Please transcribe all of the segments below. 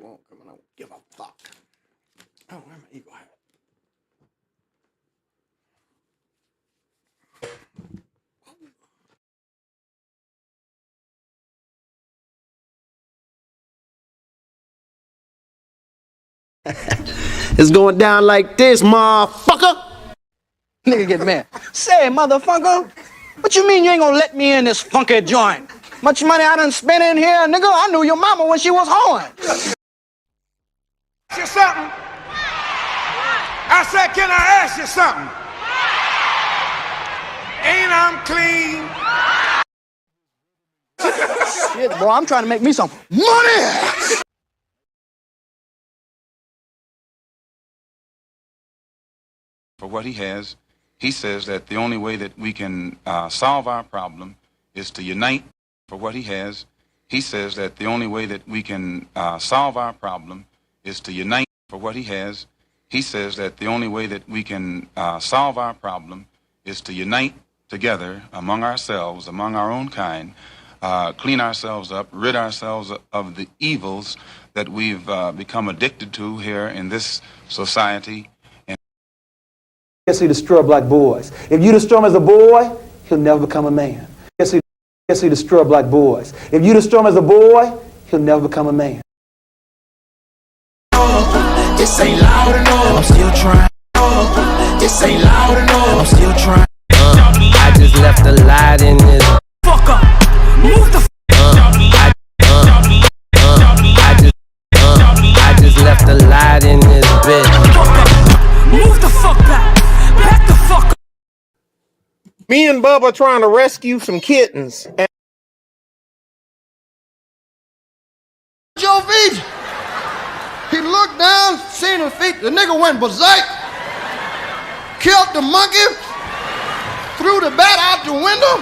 want because I don't give a fuck. Oh, where my eagle hat? It's going down like this, motherfucker. Nigga get mad. Say, motherfucker, what you mean you ain't gonna let me in this funky joint? Much money I done spent in here, nigga. I knew your mama when she was hoeing. Ask you something? I said, can I ask you something? Ain't I'm clean? Shit, boy, I'm trying to make me some money. For what he has, he says that the only way that we can solve our problem is to unite. For what he has, he says that the only way that we can solve our problem is to unite. For what he has, he says that the only way that we can solve our problem is to unite together among ourselves, among our own kind, clean ourselves up, rid ourselves of the evils that we've become addicted to here in this society. Yes, he destroy black boys. If you destroy him as a boy, he'll never become a man. Yes, he destroy black boys. If you destroy him as a boy, he'll never become a man. This ain't loud enough. I'm still trying. This ain't loud enough. I'm still trying. I just left a light in this. Fuck up. Move the. I just left a light in this bitch. Move the fuck back. Back the fuck up. Me and Bubba trying to rescue some kittens. And Your feet. He looked down, seen his feet. The nigga went berserk. Killed the monkey. Threw the bat out the window.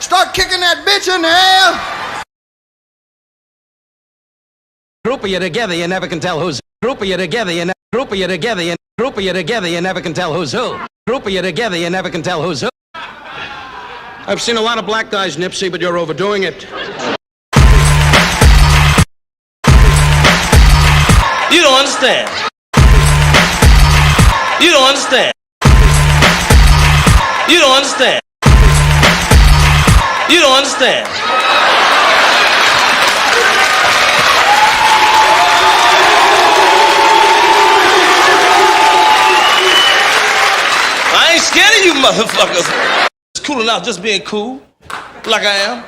Start kicking that bitch in the air. Group of you together, you never can tell who's. Group of you together, you never. Group of you together, you. Group of you together, you never can tell who's who. Group of you together, you never can tell who's who. I've seen a lot of black guys, Nipsey, but you're overdoing it. You don't understand. You don't understand. You don't understand. You don't understand. I ain't scared of you motherfuckers. It's cool enough just being cool, like I am.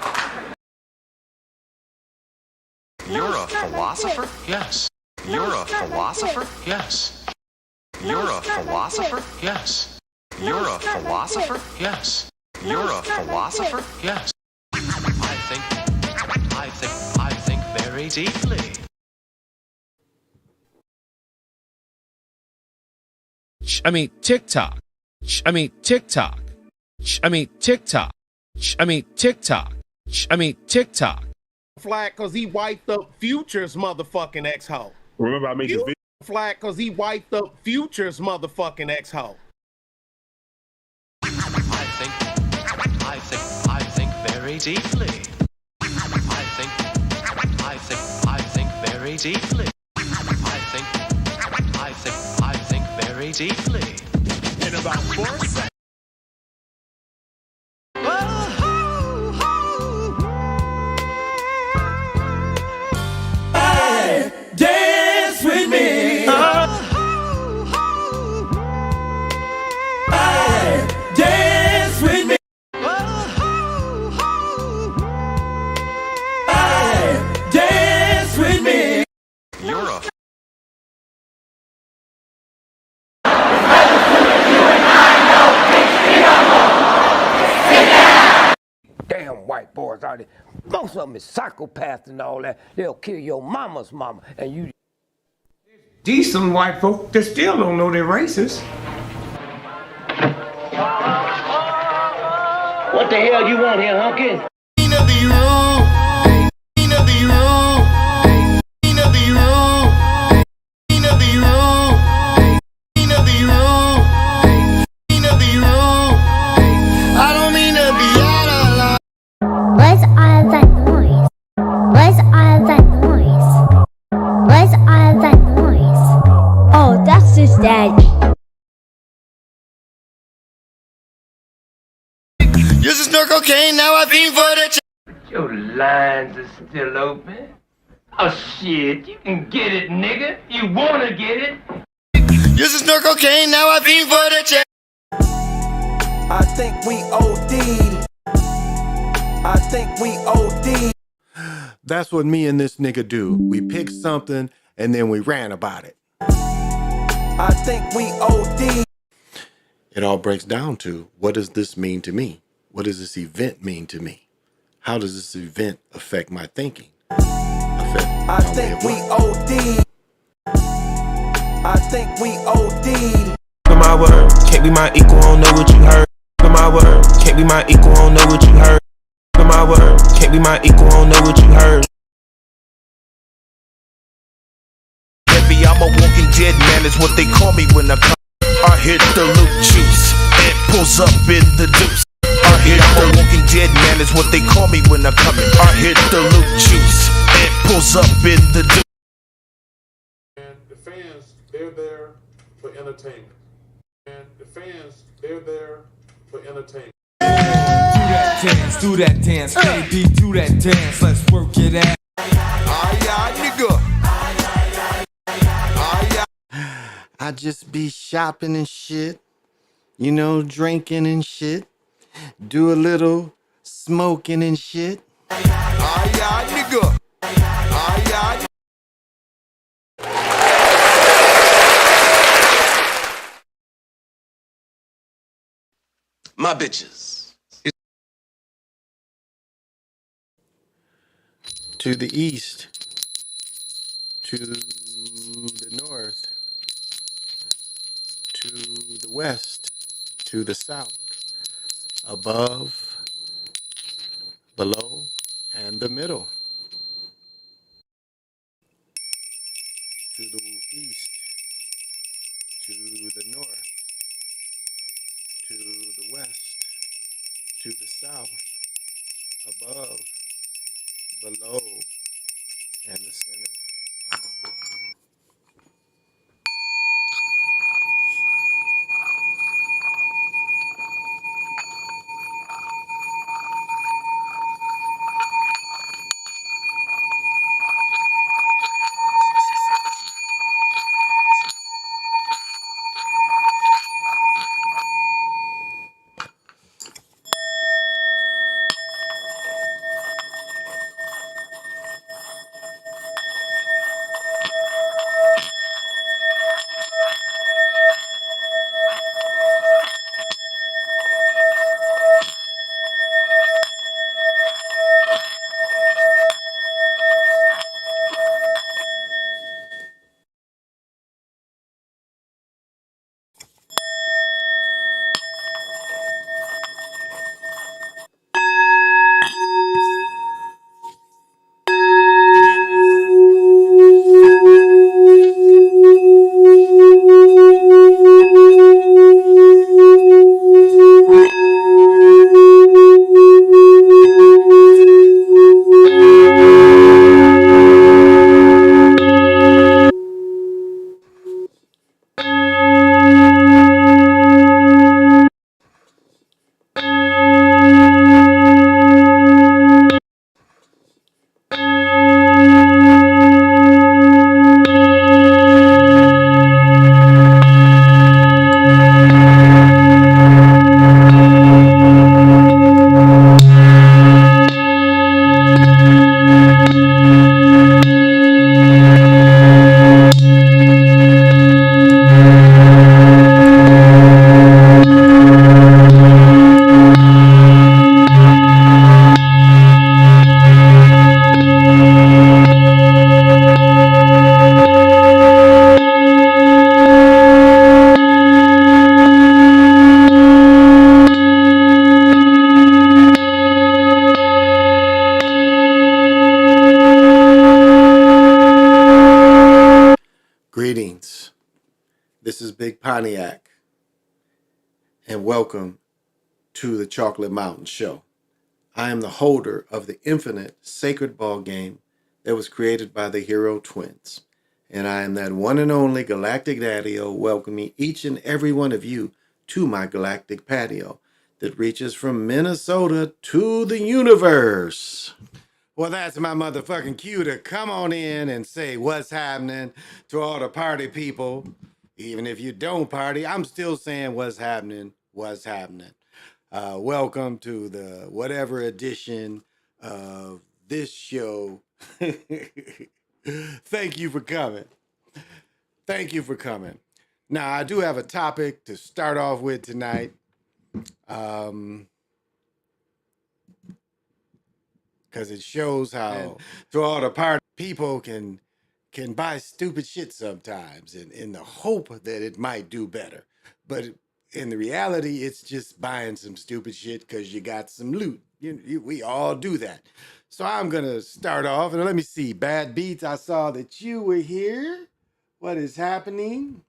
You're a philosopher? Yes. You're a philosopher? Yes. You're a philosopher? Yes. You're a philosopher? Yes. You're a philosopher? Yes. I think very deeply. I mean TikTok. I mean TikTok. I mean TikTok. I mean TikTok. I mean TikTok. flag cause he wiped up Future's motherfucking ex-hoe. Remember I made the video. Flag cause he wiped up Future's motherfucking ex-hoe. I think very deeply. I think very deeply. I think very deeply. In about 4 seconds. Dance with me. Dance with me. Dance with me. You're a Damn white boys out there. Most of them is psychopaths and all that. They'll kill your mama's mama and you. Decent white folk that still don't know they're racist. What the hell you want here, hunky? What's all that noise? What's all that noise? daddy. Used to snort cocaine, now I fiend for the Your lines are still open. Oh shit, you can get it, nigga. You wanna get it? Used to snort cocaine, now I fiend for the check. I think we OD. I think we OD. That's what me and this nigga do. We picked something and then we ran about it. I think we OD. It all breaks down to, what does this mean to me? What does this event mean to me? How does this event affect my thinking? I think we OD. I think we OD. My word, can't be my equal, don't know what you heard. My word, can't be my equal, don't know what you heard. My word, can't be my equal, don't know what you heard. Heavy, I'm a walking dead man, is what they call me when I come. I hit the loop juice and pulls up in the deuce. I hit the walking dead man, is what they call me when I come in. I hit the loop juice and pulls up in the deuce. And the fans, they're there for entertainment. And the fans, they're there for entertainment. Do that dance, baby, do that dance, let's work it out. Nigga. I just be shopping and shit, you know, drinking and shit, do a little smoking and shit. Nigga. My bitches. To the east, to the north, to the west, to the south, above, below, and the middle. To the east, to the north, to the west, to the south, above, below, and the center. Greetings. This is Big Pontiac, and welcome to the Chocolate Mountain Show. I am the holder of the infinite sacred ball game that was created by the Hero Twins, And I am that one and only Galactic Daddy-O, welcoming each and every one of you to my galactic patio that reaches from Minnesota to the universe. Well, that's my motherfucking cue to come on in and say what's happening to all the party people. Even if you don't party, I'm still saying what's happening, what's happening. Welcome to the whatever edition of this show. Thank you for coming. Thank you for coming. Now, I do have a topic to start off with tonight. Because it shows how to all the party people can buy stupid shit sometimes in the hope that it might do better. But in the reality, it's just buying some stupid shit because you got some loot. We all do that. So I'm going to start off, and let me see. Bad Beats, I saw that you were here. What is happening?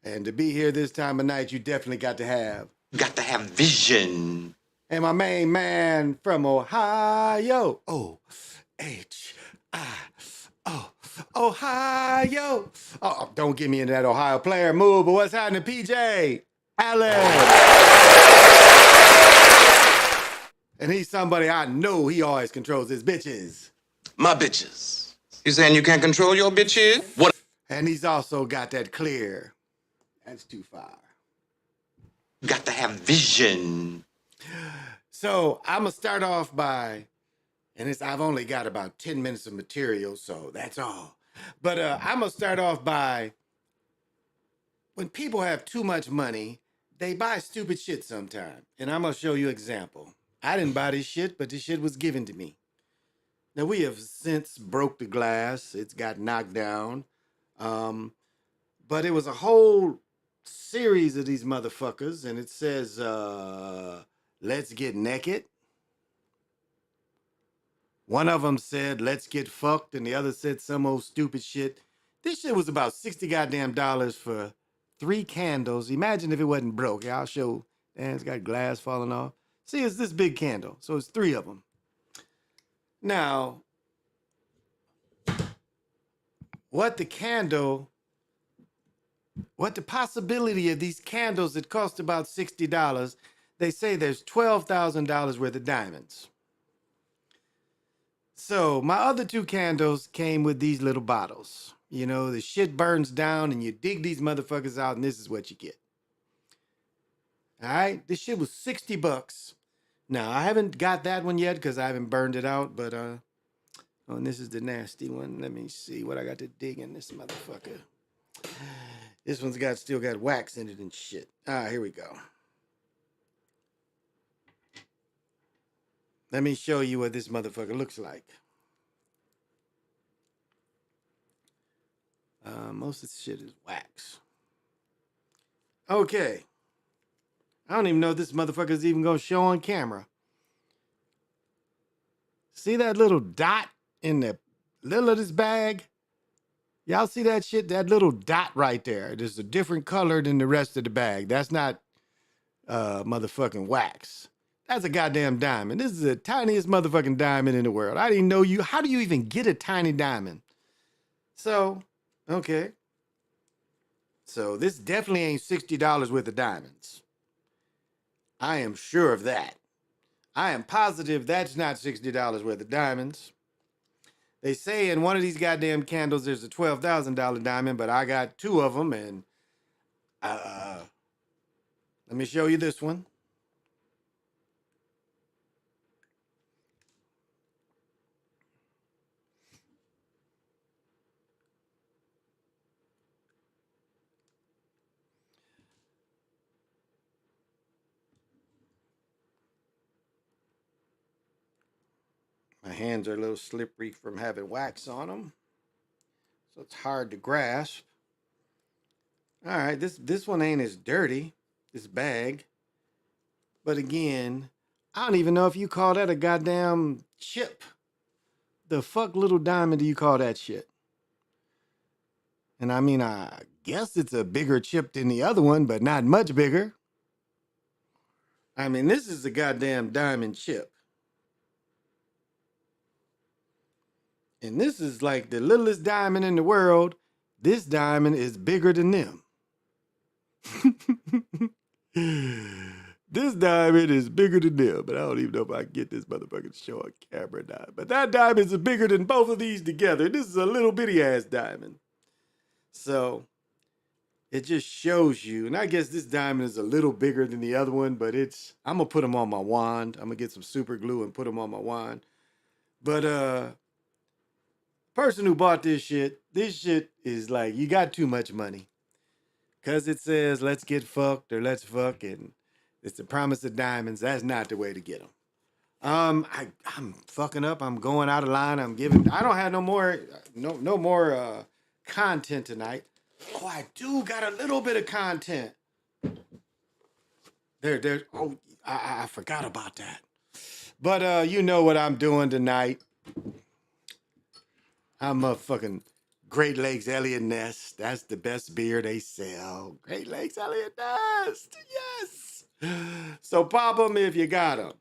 And to be here this time of night, you definitely got to have vision. And my main man from Ohio, O-H-I-O, Ohio. Oh, don't get me into that Ohio player move, but what's happening, PJ? Alex. And he's somebody I know he always controls his bitches. My bitches. You saying you can't control your bitches? What? And he's also got that clear. That's too far. Got to have vision. So I'm going to start off by, and I've only got about 10 minutes of material, so that's all. But I'm going to start off by, when people have too much money, they buy stupid shit sometimes. And I'm going to show you an example. I didn't buy this shit, but this shit was given to me. Now, we have since broke the glass. It's got knocked down. But it was a whole series of these motherfuckers, and it says, let's get naked. One of them said, let's get fucked, and the other said some old stupid shit. This shit was about 60 goddamn dollars for 3 candles. Imagine if it wasn't broke. I'll show. And it's got glass falling off. See, it's this big candle, so it's 3 of them. Now, what the possibility of these candles that cost about $60, they say there's $12,000 worth of diamonds. So my other 2 candles came with these little bottles. You know, the shit burns down and you dig these motherfuckers out and this is what you get. All right, this shit was $60. Now, I haven't got that one yet because I haven't burned it out, but, oh, and this is the nasty one. Let me see what I got to dig in this motherfucker. This one's still got wax in it and shit. Here we go. Let me show you what this motherfucker looks like. Most of this shit is wax. Okay. I don't even know if this motherfucker's even gonna show on camera. See that little dot in the middle of this bag? Y'all see that shit? That little dot right there. It is a different color than the rest of the bag. That's not motherfucking wax. That's a goddamn diamond. This is the tiniest motherfucking diamond in the world. I didn't know you. How do you even get a tiny diamond? So, okay. So this definitely ain't $60 worth of diamonds. I am sure of that. I am positive that's not $60 worth of diamonds. They say in one of these goddamn candles there's a $12,000 diamond, but I got 2 of them, and let me show you this one. My hands are a little slippery from having wax on them, so it's hard to grasp. All right, this one ain't as dirty, this bag. But again, I don't even know if you call that a goddamn chip. The fuck little diamond do you call that shit? And I mean, I guess it's a bigger chip than the other one, but not much bigger. I mean, this is a goddamn diamond chip. And this is like the littlest diamond in the world. This diamond is bigger than them. This diamond is bigger than them, but I don't even know if I can get this motherfucker to show on camera or not. But that diamond is bigger than both of these together. This is a little bitty ass diamond. So it just shows you, and I guess this diamond is a little bigger than the other one, but I'm gonna put them on my wand. I'm gonna get some super glue and put them on my wand. But person who bought this shit is like, you got too much money. Cause it says let's get fucked or let's fuck, and it's the promise of diamonds. That's not the way to get them. I'm fucking up. I'm going out of line. I don't have no more content tonight. Oh, I do got a little bit of content. Oh, I forgot about that. But you know what I'm doing tonight. I'm a fucking Great Lakes Elliott Nest. That's the best beer they sell. Great Lakes Elliott Nest. Yes. So pop them if you got them.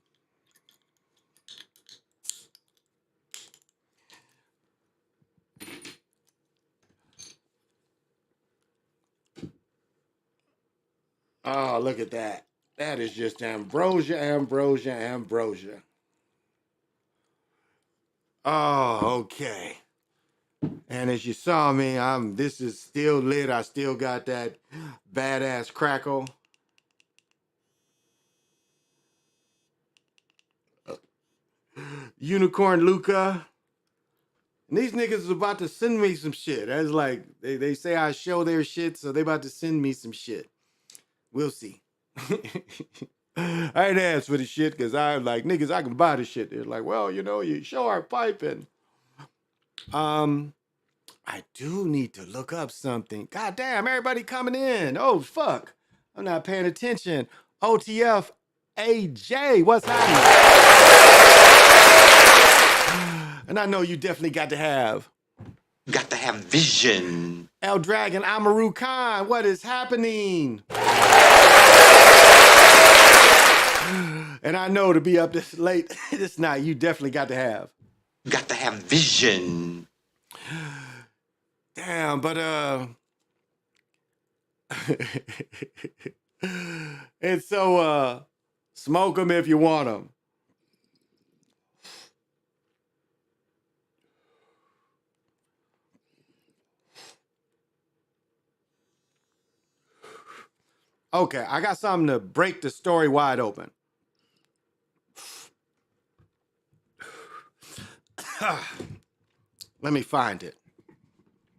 Oh, look at that. That is just ambrosia, ambrosia, ambrosia. Oh, okay. And as you saw me, this is still lit. I still got that badass crackle. Unicorn Luca. And these niggas is about to send me some shit. That's like, they say I show their shit, so they about to send me some shit. We'll see. I ain't asked for the shit because I'm like, niggas, I can buy the shit. They're like, well, you show our piping. I do need to look up something. God damn, everybody coming in. Oh, fuck. I'm not paying attention. OTF AJ, what's happening? And I know you definitely got to have vision. El Dragon Amaru Khan, what is happening? And I know to be up this late this night, you definitely got to have vision. Damn, but and so smoke them if you want them. Okay, I got something to break the story wide open. Let me find it.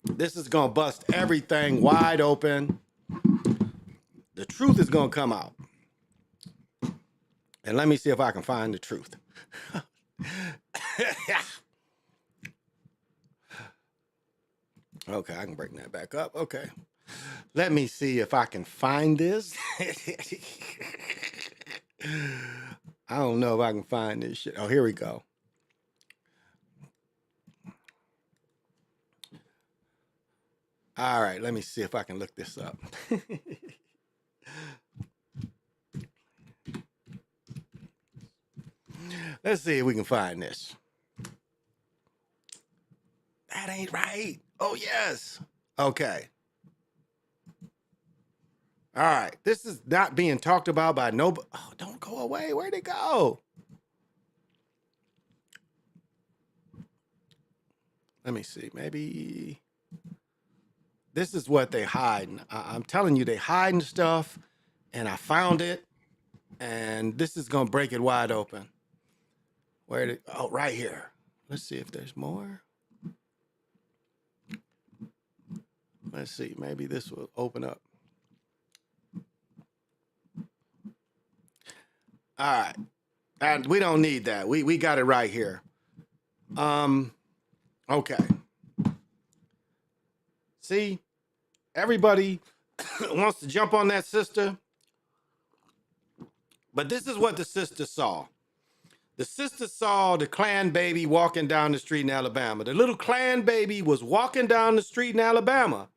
This is gonna bust everything wide open. The truth is gonna come out. And let me see if I can find the truth. Okay, I can bring that back up. Okay. Let me see if I can find this. I don't know if I can find this shit. Oh, here we go. All right, let me see if I can look this up. Let's see if we can find this. That ain't right. Oh, yes. Okay. All right. This is not being talked about by nobody. Oh, don't go away. Where'd it go? Let me see. Maybe this is what they hide. I'm telling you, they hiding stuff, and I found it, and this is going to break it wide open. Where did? Oh, right here. Let's see if there's more. Let's see. Maybe this will open up. All right. And we don't need that. We got it right here. Okay. See? Everybody wants to jump on that sister. But this is what the sister saw. The sister saw the Klan baby walking down the street in Alabama. The little Klan baby was walking down the street in Alabama.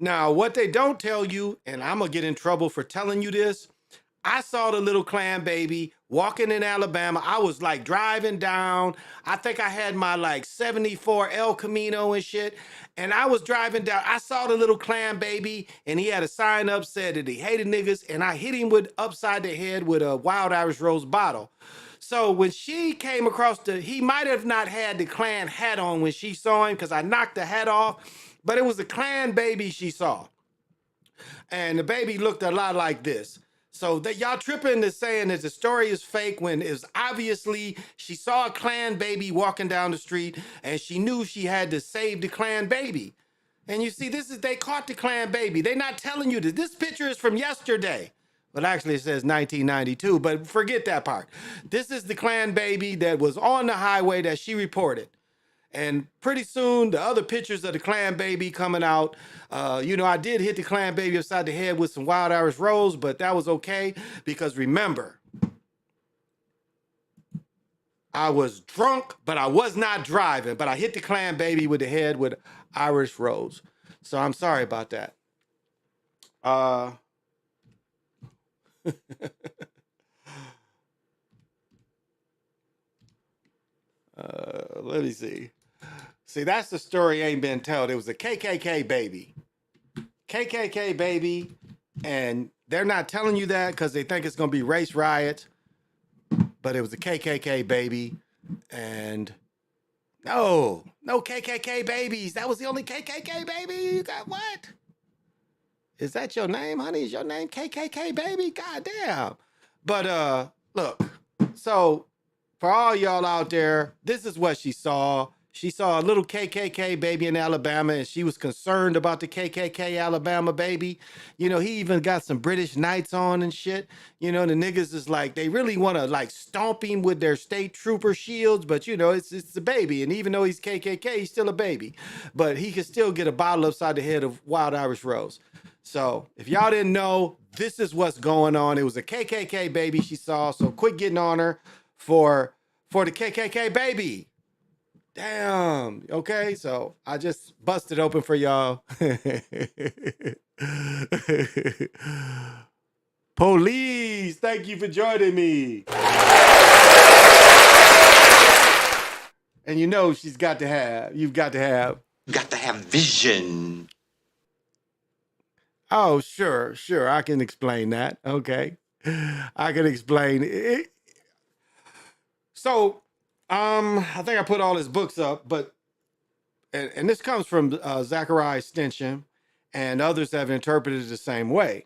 Now, what they don't tell you, and I'm going to get in trouble for telling you this, I saw the little Klan baby walking in Alabama. I was like driving down. I think I had my like 74 El Camino and shit. And I was driving down. I saw the little Clan Baby, and he had a sign up said that he hated niggas. And I hit him with upside the head with a Wild Irish Rose bottle. So when she came across he might have not had the Klan hat on when she saw him because I knocked the hat off, but it was the Klan Baby she saw. And the baby looked a lot like this. So that y'all tripping to saying that the story is fake when it's obviously she saw a Klan Baby walking down the street and she knew she had to save the Klan Baby. And you see, they caught the Klan Baby. They're not telling you that this picture is from yesterday. Well, actually, it says 1992, but forget that part. This is the Klan Baby that was on the highway that she reported. And pretty soon, the other pictures of the Klan Baby coming out. I did hit the Klan Baby upside the head with some Wild Irish Rose, but that was okay because remember, I was drunk, but I was not driving. But I hit the Klan Baby with the head with Irish Rose. So I'm sorry about that. Let me see. See, that's the story ain't been told. It was a KKK baby. KKK baby. And they're not telling you that because they think it's going to be race riots. But it was a KKK baby. And no KKK babies. That was the only KKK baby. You got what? Is that your name, honey? Is your name KKK baby? God damn. But look, so for all y'all out there, this is what she saw. She saw a little KKK baby in Alabama, and she was concerned about the KKK Alabama baby. He even got some British Knights on and shit. The niggas is like, they really want to like stomp him with their state trooper shields, but it's a baby. And even though he's KKK, he's still a baby. But he can still get a bottle upside the head of Wild Irish Rose. So if y'all didn't know, this is what's going on. It was a KKK baby she saw. So quit getting on her for the KKK baby. Damn. Okay. So I just busted open for y'all. Police, thank you for joining me. And you've got to have vision. Oh, sure. I can explain that. Okay. I can explain it. So, I think I put all his books up, but, and this comes from Zachariah Stincham, and others have interpreted it the same way,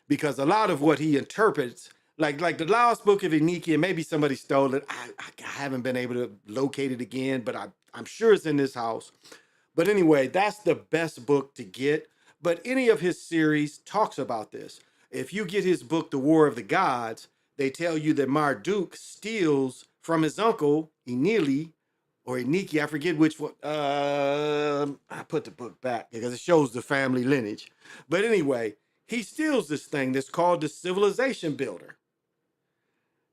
because a lot of what he interprets, like the last book of Eniki, and maybe somebody stole it. I haven't been able to locate it again, but I'm sure it's in this house. But anyway, that's the best book to get. But any of his series talks about this. If you get his book, The War of the Gods, they tell you that Marduk steals from his uncle, Enili, or Eniki, I forget which one. I put the book back because it shows the family lineage. But anyway, he steals this thing that's called the Civilization Builder.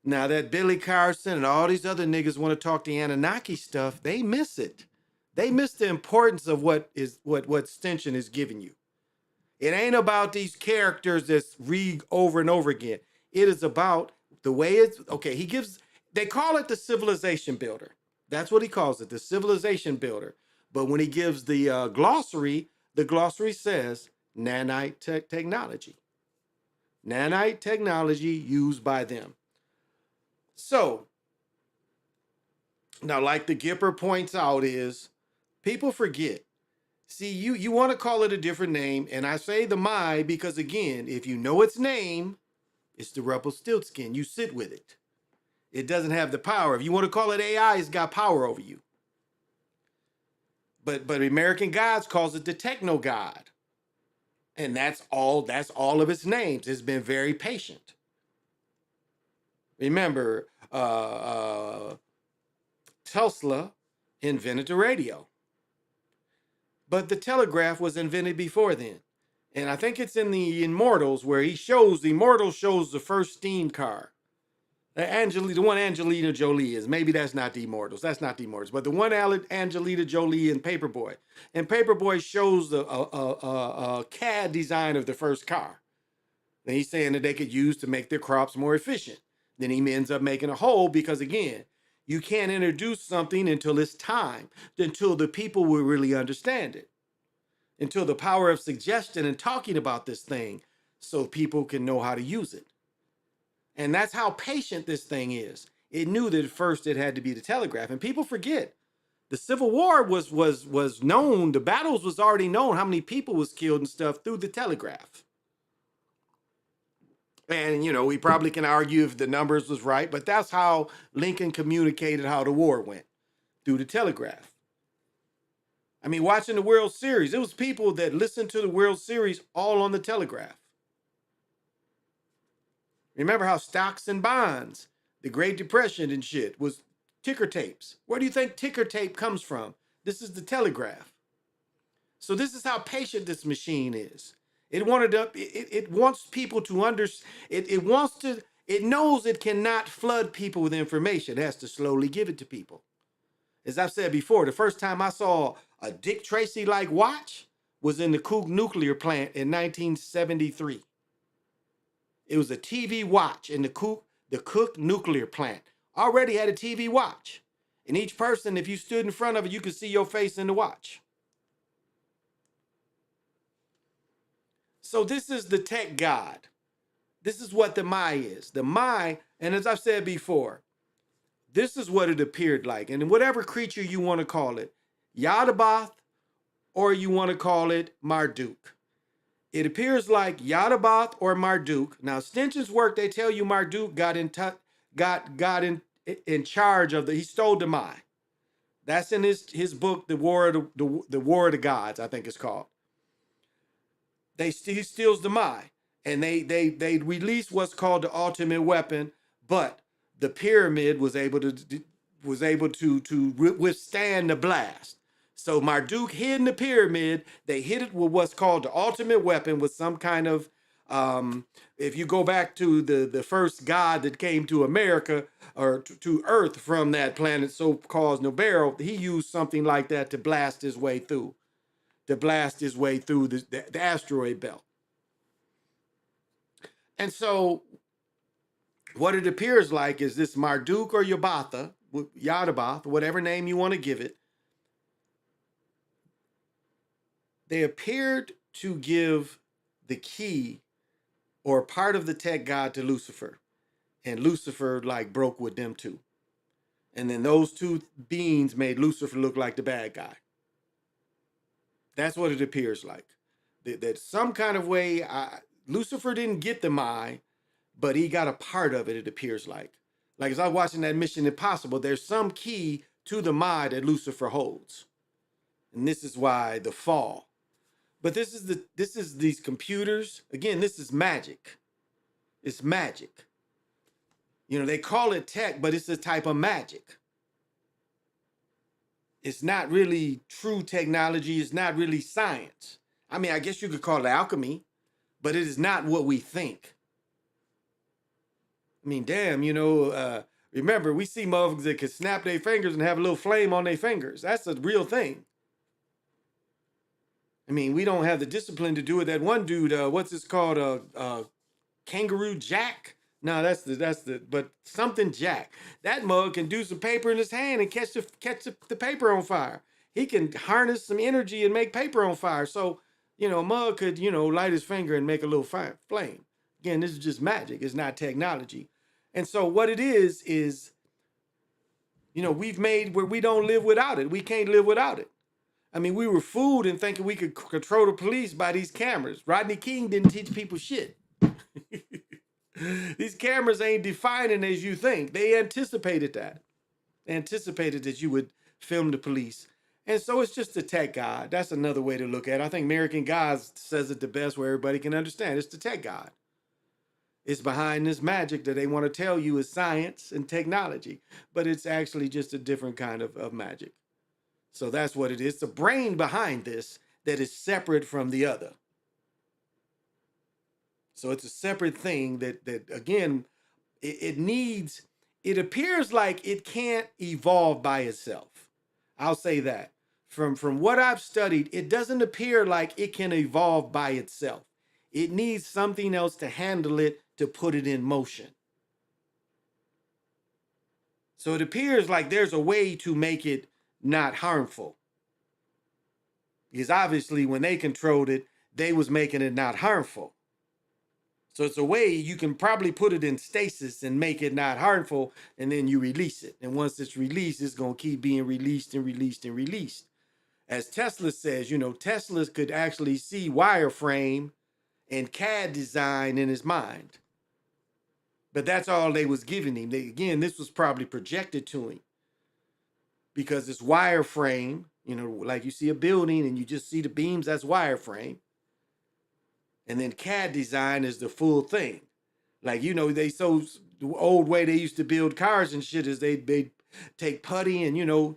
Now that Billy Carson and all these other niggas want to talk the Anunnaki stuff, they miss it. They miss the importance of what Stincham is giving you. It ain't about these characters that's read over and over again. It is about the way it's, okay, they call it the Civilization Builder. That's what he calls it, the Civilization Builder. But when he gives the glossary says nanite technology. Nanite technology used by them. So, now like the Gipper points out is, people forget. See, you want to call it a different name, and I say the Mai because, again, if you know its name, it's the Rumpelstiltskin. You sit with it. It doesn't have the power. If you want to call it AI, it's got power over you. But American Gods calls it the Techno God. And that's all of its names. It's been very patient. Remember, Tesla invented the radio. But the telegraph was invented before then. And I think it's in the Immortals where the Immortals shows the first steam car. The one Angelina Jolie is. Maybe that's not the Immortals. That's not the Immortals. But the one Angelina Jolie in Paperboy. And Paperboy shows a CAD design of the first car. And he's saying that they could use to make their crops more efficient. Then he ends up making a hole because, again, you can't introduce something until it's time, until the people will really understand it, until the power of suggestion and talking about this thing so people can know how to use it. And that's how patient this thing is. It knew that at first it had to be the telegraph. And people forget, the Civil War was known, the battles was already known, how many people was killed and stuff through the telegraph. And, you know, we probably can argue if the numbers was right, but that's how Lincoln communicated how the war went, through the telegraph. I mean, watching the World Series, it was people that listened to the World Series all on the telegraph. Remember how stocks and bonds, the Great Depression and shit, was ticker tapes. Where do you think ticker tape comes from? This is the telegraph. So this is how patient this machine is. It wants people to understand. It knows it cannot flood people with information. It has to slowly give it to people. As I've said before, the first time I saw a Dick Tracy-like watch was in the Cook nuclear plant in 1973. It was a TV watch in the Cook nuclear plant. Already had a TV watch. And each person, if you stood in front of it, you could see your face in the watch. So this is the tech god. This is what the Mai is. The Mai, and as I've said before, this is what it appeared like. And whatever creature you want to call it, Yaldabaoth, or you want to call it Marduk. It appears like Yaldabaoth or Marduk. Now, Stinch's work, they tell you Marduk got in charge of he stole the Mai. That's in his book, the War of the Gods, I think it's called. He steals the Mai, and they release what's called the ultimate weapon, but the pyramid was able to withstand the blast. So Marduk hid in the pyramid. They hit it with what's called the ultimate weapon, with some kind of, if you go back to the first god that came to America or to Earth from that planet, so-called Nibiru, he used something like that to blast his way through. The asteroid belt. And so what it appears like is this Marduk or Yaldabaoth, whatever name you want to give it, they appeared to give the key or part of the tech god to Lucifer. And Lucifer broke with them too. And then those two beings made Lucifer look like the bad guy. That's what it appears like. That some kind of way, Lucifer didn't get the Mai, but he got a part of it, it appears like. Like as I was watching that Mission Impossible, there's some key to the Mai that Lucifer holds. And this is why the fall. But this is these computers. Again, this is magic. It's magic. You know, they call it tech, but it's a type of magic. It's not really true technology. It's not really science. I mean, I guess you could call it alchemy, but it is not what we think. I mean, damn, remember, we see motherfuckers that can snap their fingers and have a little flame on their fingers. That's a real thing. I mean, we don't have the discipline to do it. That one dude, what's this called? Kangaroo Jack? No, but something Jack. That mug can do some paper in his hand and catch the paper on fire. He can harness some energy and make paper on fire. So, a mug could, light his finger and make a little flame. Again, this is just magic. It's not technology. And so what it is, we've made where we don't live without it. We can't live without it. I mean, we were fooled in thinking we could control the police by these cameras. Rodney King didn't teach people shit. These cameras ain't defining as you think. They anticipated that. They anticipated that you would film the police. And so it's just the tech god. That's another way to look at it. I think American Gods says it the best where everybody can understand. It's the tech god. It's behind this magic that they want to tell you is science and technology. But it's actually just a different kind of magic. So that's what it is. It's the brain behind this that is separate from the other. So it's a separate thing that again, it appears like it can't evolve by itself. I'll say that. From what I've studied, it doesn't appear like it can evolve by itself. It needs something else to handle it, to put it in motion. So it appears like there's a way to make it not harmful. Because obviously when they controlled it, they was making it not harmful. So it's a way you can probably put it in stasis and make it not harmful, and then you release it. And once it's released, it's going to keep being released and released and released. As Tesla says, you know, Tesla could actually see wireframe and CAD design in his mind. But that's all they was giving him. Again, this was probably projected to him because it's wireframe, you know, like you see a building and you just see the beams, that's wireframe. And then CAD design is the full thing. Like, you know, the old way they used to build cars and shit is they take putty and, you know,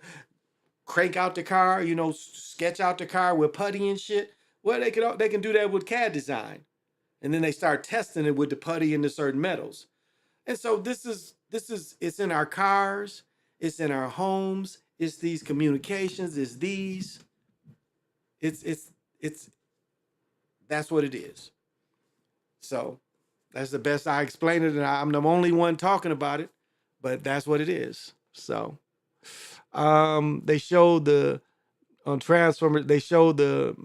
crank out the car, you know, sketch out the car with putty and shit. Well, they can do that with CAD design. And then they start testing it with the putty and the certain metals. And so this is it's in our cars, it's in our homes, it's these communications, it's these. It's that's what it is. So that's the best I explain it, and I'm the only one talking about it, but that's what it is. So they showed on Transformers, they showed the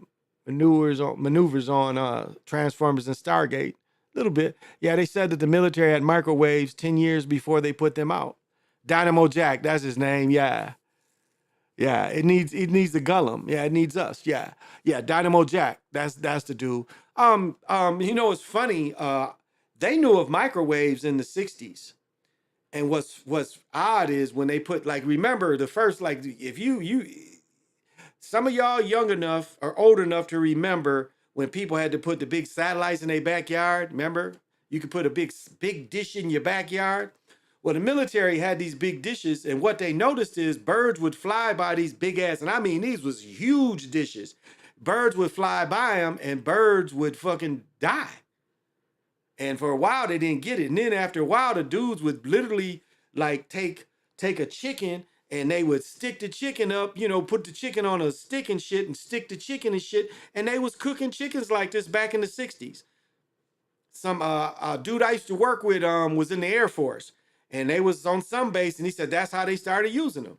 maneuvers on Transformers and Stargate. A little bit. Yeah, they said that the military had microwaves 10 years before they put them out. Dynamo Jack, that's his name. Yeah. Yeah, it needs the Gullum. Yeah, it needs us. Yeah. Yeah, Dynamo Jack. That's the dude. You know, it's funny. They knew of microwaves in the 60s. And what's odd is when they put, like, remember the first, like, if you some of y'all young enough or old enough to remember when people had to put the big satellites in their backyard. Remember, you could put a big dish in your backyard. Well, the military had these big dishes, and what they noticed is birds would fly by these big ass, and I mean, these was huge dishes. Birds would fly by them, and birds would fucking die. And for a while, they didn't get it. And then after a while, the dudes would literally like take a chicken and they would stick the chicken up, you know, put the chicken on a stick and shit and stick the chicken and shit. And they was cooking chickens like this back in the 60s. Some dude I used to work with was in the Air Force, and they was on some base, and he said that's how they started using them.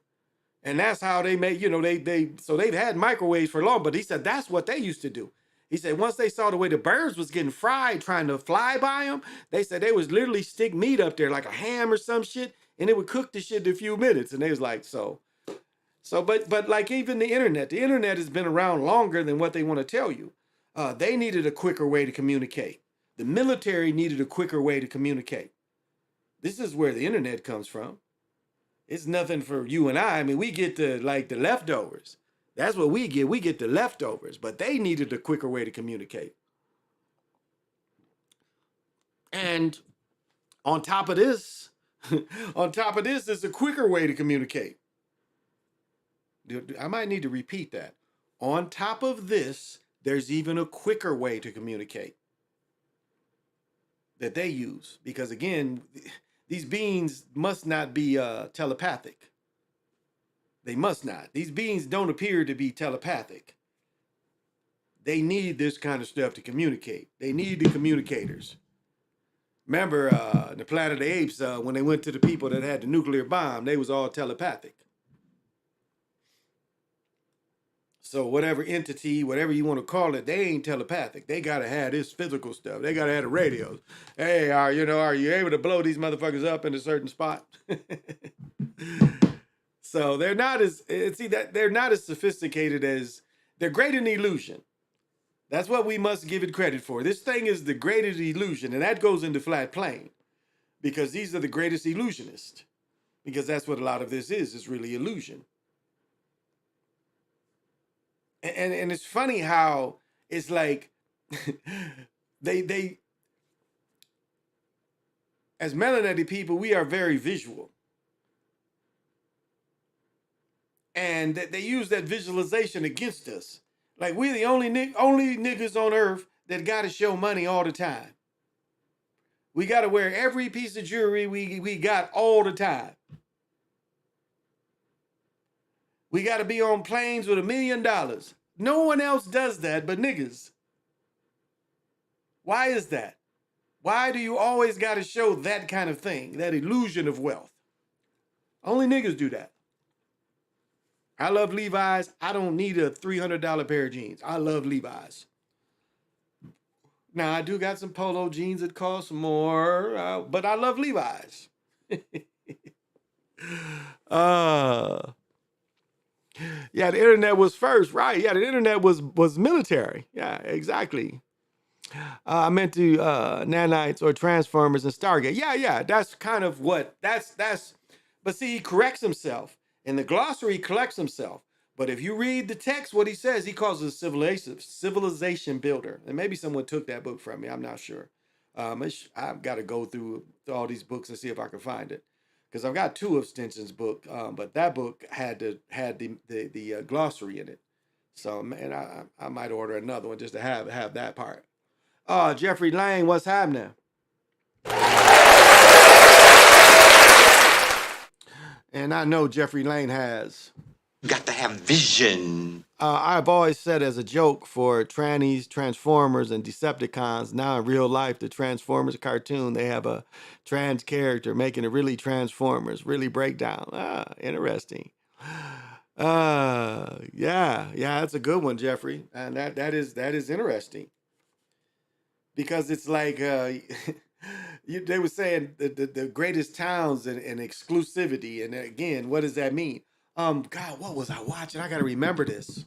And that's how they made, you know, so they've had microwaves for long, but he said that's what they used to do. He said once they saw the way the birds was getting fried trying to fly by them, they said they was literally stick meat up there like a ham or some shit, and it would cook the shit in a few minutes. And they was like, but like even the internet has been around longer than what they want to tell you. They needed a quicker way to communicate. The military needed a quicker way to communicate. This is where the internet comes from. It's nothing for you and I. I mean, we get the leftovers. That's what we get. We get the leftovers, but they needed a quicker way to communicate. And on top of this, is a quicker way to communicate. I might need to repeat that. On top of this, there's even a quicker way to communicate that they use. Because again, these beings must not be telepathic. They must not. These beings don't appear to be telepathic. They need this kind of stuff to communicate. They need the communicators. Remember the Planet of the Apes, when they went to the people that had the nuclear bomb, they was all telepathic. So whatever entity, whatever you want to call it, they ain't telepathic. They gotta have this physical stuff. They gotta have the radios. Hey, are you able to blow these motherfuckers up in a certain spot? So they're not as sophisticated as, they're great in illusion. That's what we must give it credit for. This thing is the greatest illusion, and that goes into flat plane because these are the greatest illusionists. Because that's what a lot of this is really illusion. And it's funny how it's like they as melanated people, we are very visual. And they use that visualization against us. Like we're the only niggas on earth that got to show money all the time. We got to wear every piece of jewelry we got all the time. We got to be on planes with $1 million. No one else does that but niggas. Why is that? Why do you always got to show that kind of thing, that illusion of wealth? Only niggas do that. I love Levi's. I don't need a $300 pair of jeans. I love Levi's. Now, I do got some polo jeans that cost more, but I love Levi's. Yeah, the internet was first, right? Yeah, the internet was military. Yeah, exactly. I meant to nanites or transformers and Stargate. Yeah, that's kind of what that's. But see, he corrects himself, and the glossary corrects himself. But if you read the text, what he says, he calls it a civilization builder. And maybe someone took that book from me. I'm not sure. I've got to go through all these books and see if I can find it, because I've got two of Stinson's book, but that book had the glossary in it. So man, I might order another one just to have that part. Oh, Jeffrey Lane, what's happening? And I know Jeffrey Lane has. Got to have vision. I've always said as a joke for trannies, Transformers, and Decepticons, now in real life, the Transformers cartoon, they have a trans character making it really Transformers, really breakdown. Interesting. Yeah, that's a good one, Jeffrey. And that is interesting. Because it's like they were saying the greatest towns and exclusivity. And again, what does that mean? God, what was I watching? I got to remember this.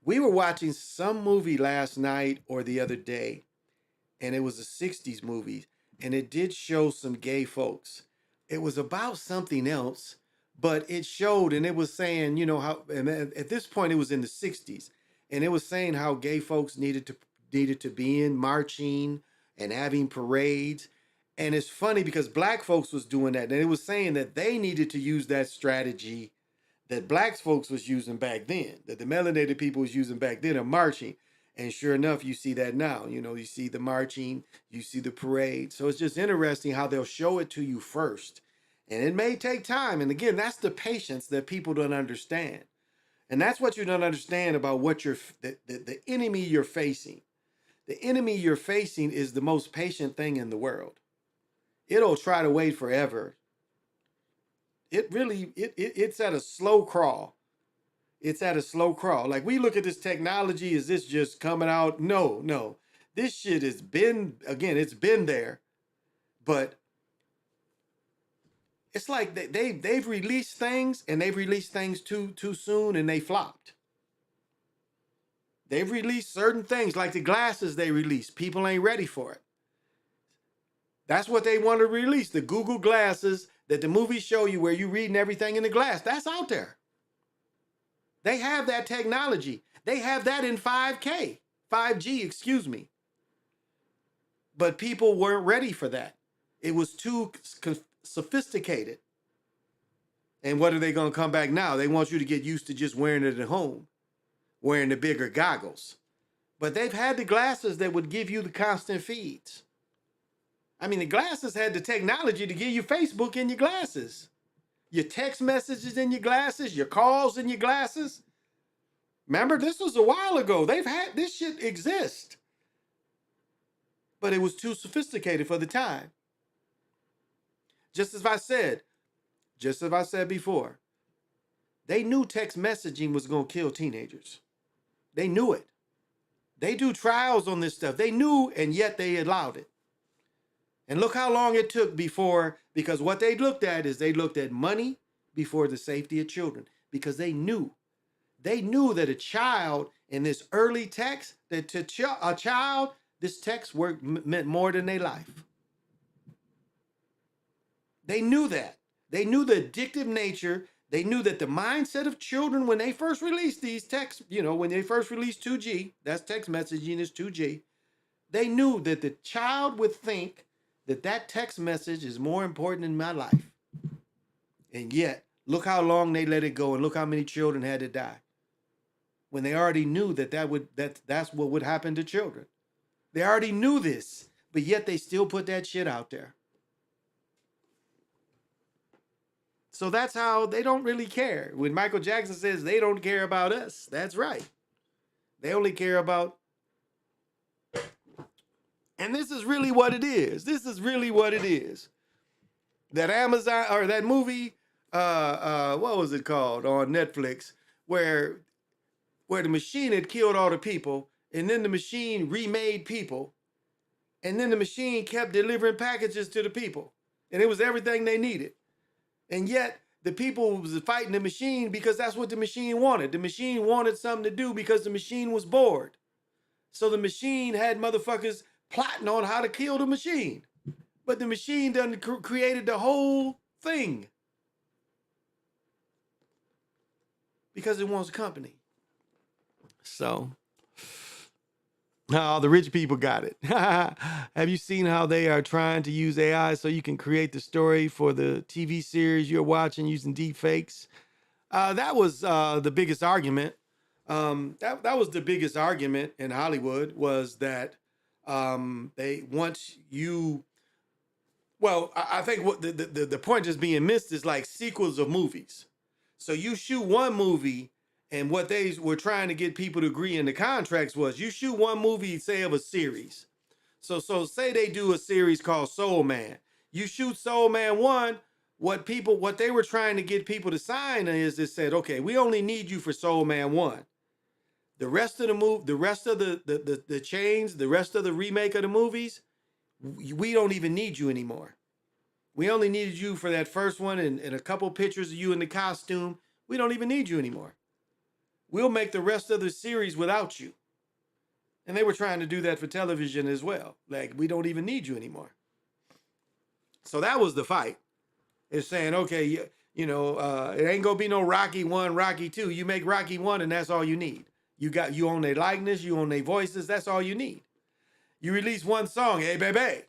We were watching some movie last night or the other day, and it was a 60s movie, and it did show some gay folks. It was about something else, but it showed, and it was saying, how, and at this point it was in the 60s, and it was saying how gay folks needed to be in marching and having parades. And it's funny because black folks was doing that, and it was saying that they needed to use that strategy that black folks was using back then, that the melanated people was using back then of marching. And sure enough, you see that now. You see the marching, you see the parade. So it's just interesting how they'll show it to you first. And it may take time. And again, that's the patience that people don't understand. And that's what you don't understand about what the enemy you're facing. The enemy you're facing is the most patient thing in the world. It'll try to wait forever. It's at a slow crawl. It's at a slow crawl. Like, we look at this technology, is this just coming out? No. This shit has been, again, it's been there. But it's like they've released things, and they've released things too soon, and they flopped. They've released certain things, like the glasses they released. People ain't ready for it. That's what they want to release, the Google glasses that the movies show you, where you're reading everything in the glass. That's out there. They have that technology. They have that in 5G, excuse me. But people weren't ready for that. It was too sophisticated. And what are they going to come back now? They want you to get used to just wearing it at home, wearing the bigger goggles. But they've had the glasses that would give you the constant feeds. I mean, the glasses had the technology to give you Facebook in your glasses, your text messages in your glasses, your calls in your glasses. Remember, this was a while ago. They've had this shit exist. But it was too sophisticated for the time. Just as I said before, they knew text messaging was going to kill teenagers. They knew it. They do trials on this stuff. They knew, and yet they allowed it. And look how long it took because what they looked at is they looked at money before the safety of children, because they knew that a child in this early text, that to a child, this text meant more than their life. They knew that. They knew the addictive nature. They knew that the mindset of children, when they first released these texts, when they first released 2G, that's text messaging is 2G, they knew that the child would think that text message is more important in my life. And yet, look how long they let it go, and look how many children had to die. When they already knew that's what would happen to children. They already knew this, but yet they still put that shit out there. So that's how they don't really care. When Michael Jackson says they don't care about us, that's right. They only care about And this is really what it is. This is really what it is. That Amazon or that movie, what was it called on Netflix, where the machine had killed all the people, and then the machine remade people, and then the machine kept delivering packages to the people, and it was everything they needed. And yet the people was fighting the machine because that's what the machine wanted. The machine wanted something to do because the machine was bored. So the machine had motherfuckers plotting on how to kill the machine. But the machine done created the whole thing because it wants company. So, the rich people got it. Have you seen how they are trying to use AI so you can create the story for the TV series you're watching using deep fakes? That was the biggest argument. That was the biggest argument in Hollywood, was that they want you. Well, I think what the point is being missed is like sequels of movies. So you shoot one movie, and what they were trying to get people to agree in the contracts was you shoot one movie, say of a series. So say they do a series called Soul Man. You shoot Soul Man 1, what they were trying to get people to sign is they said, okay, we only need you for Soul Man 1. The rest of the rest of the chains, the rest of the remake of the movies, we don't even need you anymore. We only needed you for that first one and a couple pictures of you in the costume. We don't even need you anymore. We'll make the rest of the series without you. And they were trying to do that for television as well. Like, we don't even need you anymore. So that was the fight. It's saying, okay, it ain't gonna be no Rocky 1, Rocky 2. You make Rocky 1 and that's all you need. You own their likeness, you own their voices, that's all you need. You release one song, hey baby.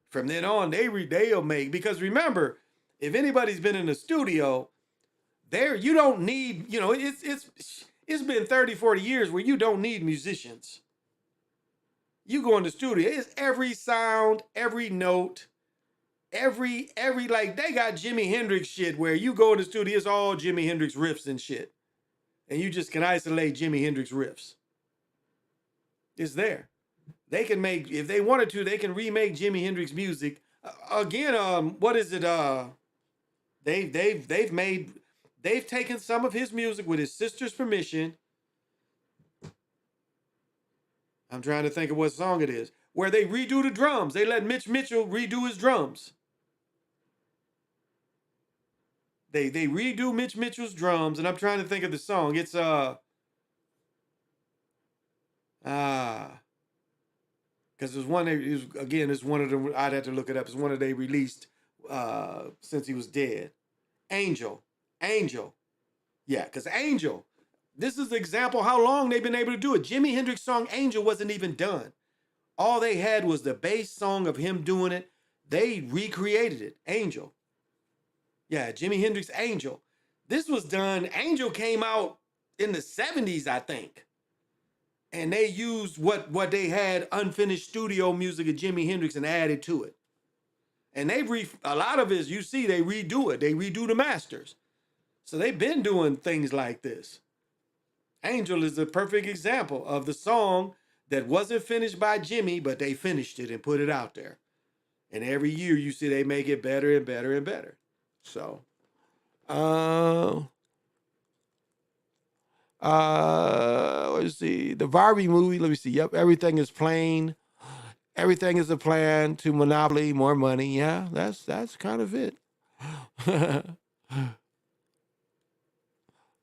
From then on, they'll make, because remember, if anybody's been in the studio, you don't need, it's been 30, 40 years where you don't need musicians. You go in the studio, it's every sound, every note, every like they got Jimi Hendrix shit where you go in the studio, it's all Jimi Hendrix riffs and shit. And you just can isolate Jimi Hendrix riffs. It's there. They can make, if they wanted to, they can remake Jimi Hendrix music. Again, what is it? They've taken some of his music with his sister's permission. I'm trying to think of what song it is, where they redo the drums. They let Mitch Mitchell redo his drums. They redo Mitch Mitchell's drums, and I'm trying to think of the song. It's because it's one. It's one of them. I'd have to look it up. It's one that they released since he was dead. Angel. Yeah, because Angel. This is the example how long they've been able to do it. Jimi Hendrix's song Angel wasn't even done. All they had was the bass song of him doing it. They recreated it. Angel. Yeah, Jimi Hendrix Angel. This was done. Angel came out in the 70s, I think. And they used what they had unfinished studio music of Jimi Hendrix and added to it. And a lot of it, you see, they redo it. They redo the masters. So they've been doing things like this. Angel is a perfect example of the song that wasn't finished by Jimmy, but they finished it and put it out there. And every year you see they make it better and better and better. So, let's see. The Barbie movie, let me see. Yep, everything is plain. Everything is a plan to monopoly more money. Yeah, that's kind of it.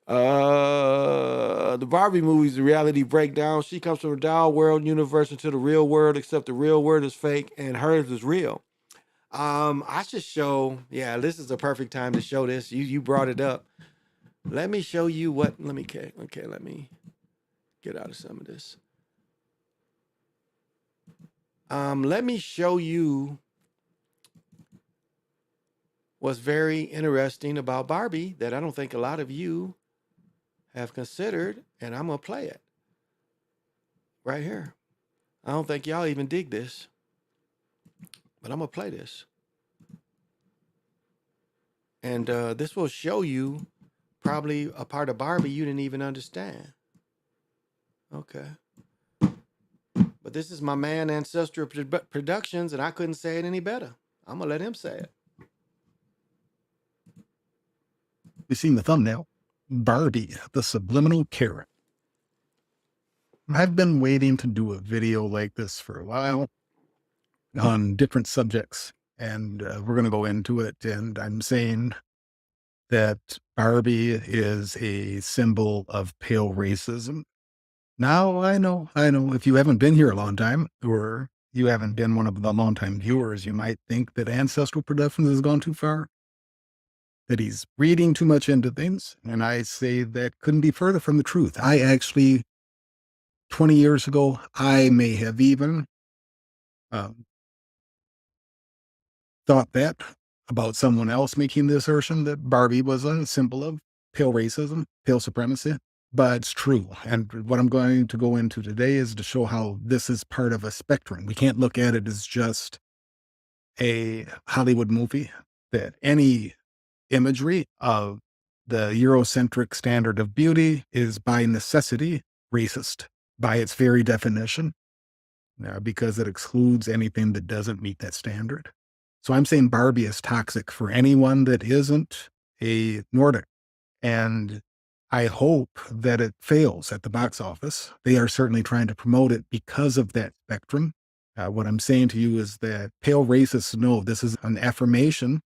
The Barbie movie is a reality breakdown. She comes from a doll world universe into the real world, except the real world is fake and hers is real. I should show, yeah, this is the perfect time to show this. You brought it up. Let me show you what, let me get out of some of this. Let me show you what's very interesting about Barbie that I don't think a lot of you have considered, and I'm gonna play it right here. I don't think y'all even dig this, but I'm gonna play this. And this will show you probably a part of Barbie you didn't even understand. Okay. But But this is my man Ancestral Productions, and I couldn't say it any better. I'm gonna let him say it. You've seen the thumbnail. Barbie, the subliminal carrot. I've been waiting to do a video like this for a while on different subjects, and we're going to go into it. And I'm saying that Barbie is a symbol of pale racism. Now, I know, if you haven't been here a long time, or you haven't been one of the longtime viewers, you might think that Ancestral Productions has gone too far, that he's reading too much into things. And I say that couldn't be further from the truth. I actually, 20 years ago, I may have even thought that about someone else making the assertion that Barbie was a symbol of pale racism, pale supremacy. But it's true. And what I'm going to go into today is to show how this is part of a spectrum. We can't look at it as just a Hollywood movie, that any imagery of the Eurocentric standard of beauty is by necessity racist by its very definition, because it excludes anything that doesn't meet that standard. So I'm saying Barbie is toxic for anyone that isn't a Nordic. And I hope that it fails at the box office. They are certainly trying to promote it because of that spectrum. What I'm saying to you is that pale racists know this is an affirmation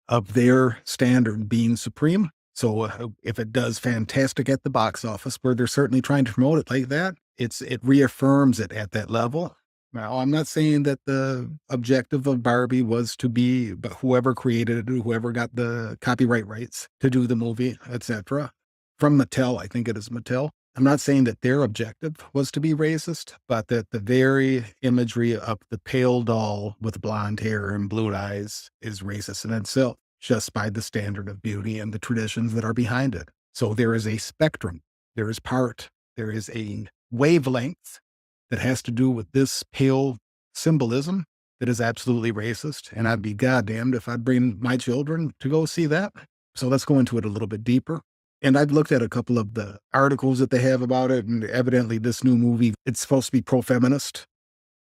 of their standard being supreme. So if it does fantastic at the box office, where they're certainly trying to promote it like that, it reaffirms it at that level. Now, I'm not saying that the objective of Barbie was to be, but whoever created it, whoever got the copyright rights to do the movie, etc. From Mattel, I think it is Mattel. I'm not saying that their objective was to be racist, but that the very imagery of the pale doll with blonde hair and blue eyes is racist in itself, just by the standard of beauty and the traditions that are behind it. So there is a spectrum. There is a wavelength that has to do with this pale symbolism that is absolutely racist. And I'd be goddamned if I'd bring my children to go see that. So let's go into it a little bit deeper. And I've looked at a couple of the articles that they have about it. And evidently this new movie, it's supposed to be pro-feminist,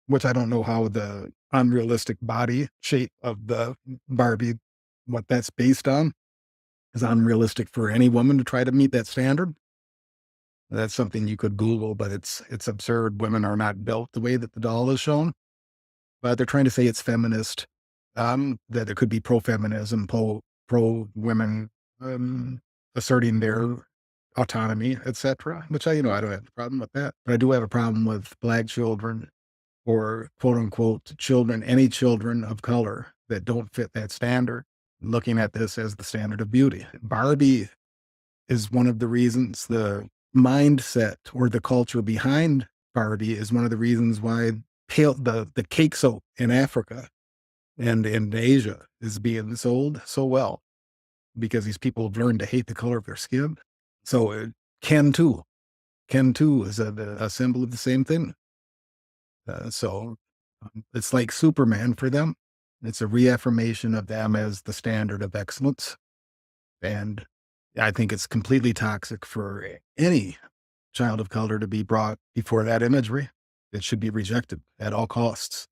which I don't know how the unrealistic body shape of the Barbie, what that's based on, is unrealistic for any woman to try to meet that standard. That's something you could Google, but it's absurd. Women are not built the way that the doll is shown. But they're trying to say it's feminist, that it could be pro-feminism, pro-women asserting their autonomy, etc. Which I don't have a problem with that. But I do have a problem with Black children, or quote unquote children, any children of color that don't fit that standard, looking at this as the standard of beauty. Barbie is one of the reasons, the mindset or the culture behind Barbie is one of the reasons why the cake soap in Africa and in Asia is being sold so well, because these people have learned to hate the color of their skin. So Ken too is a symbol of the same thing. So it's like Superman for them. It's a reaffirmation of them as the standard of excellence. And I think it's completely toxic for any child of color to be brought before that imagery. It should be rejected at all costs.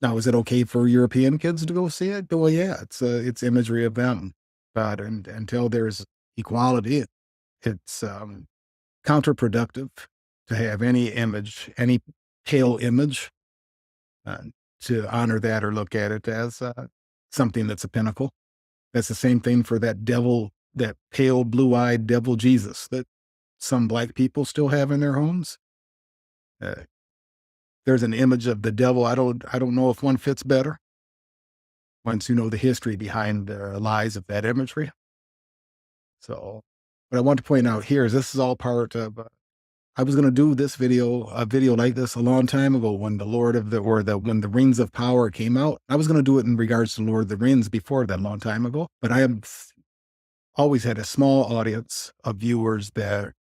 Now, is it okay for European kids to go see it? Well, yeah, it's imagery of them. But until there's equality, it's counterproductive to have any image, any pale image, to honor that or look at it as something that's a pinnacle. That's the same thing for that devil, that pale blue-eyed devil Jesus that some Black people still have in their homes. There's an image of the devil. I don't know if one fits better once you know the history behind the lies of that imagery. So what I want to point out here is this is all part of, I was going to do a video like this a long time ago when when the Rings of Power came out. I was going to do it in regards to Lord of the Rings before that, a long time ago, but I have always had a small audience of viewers that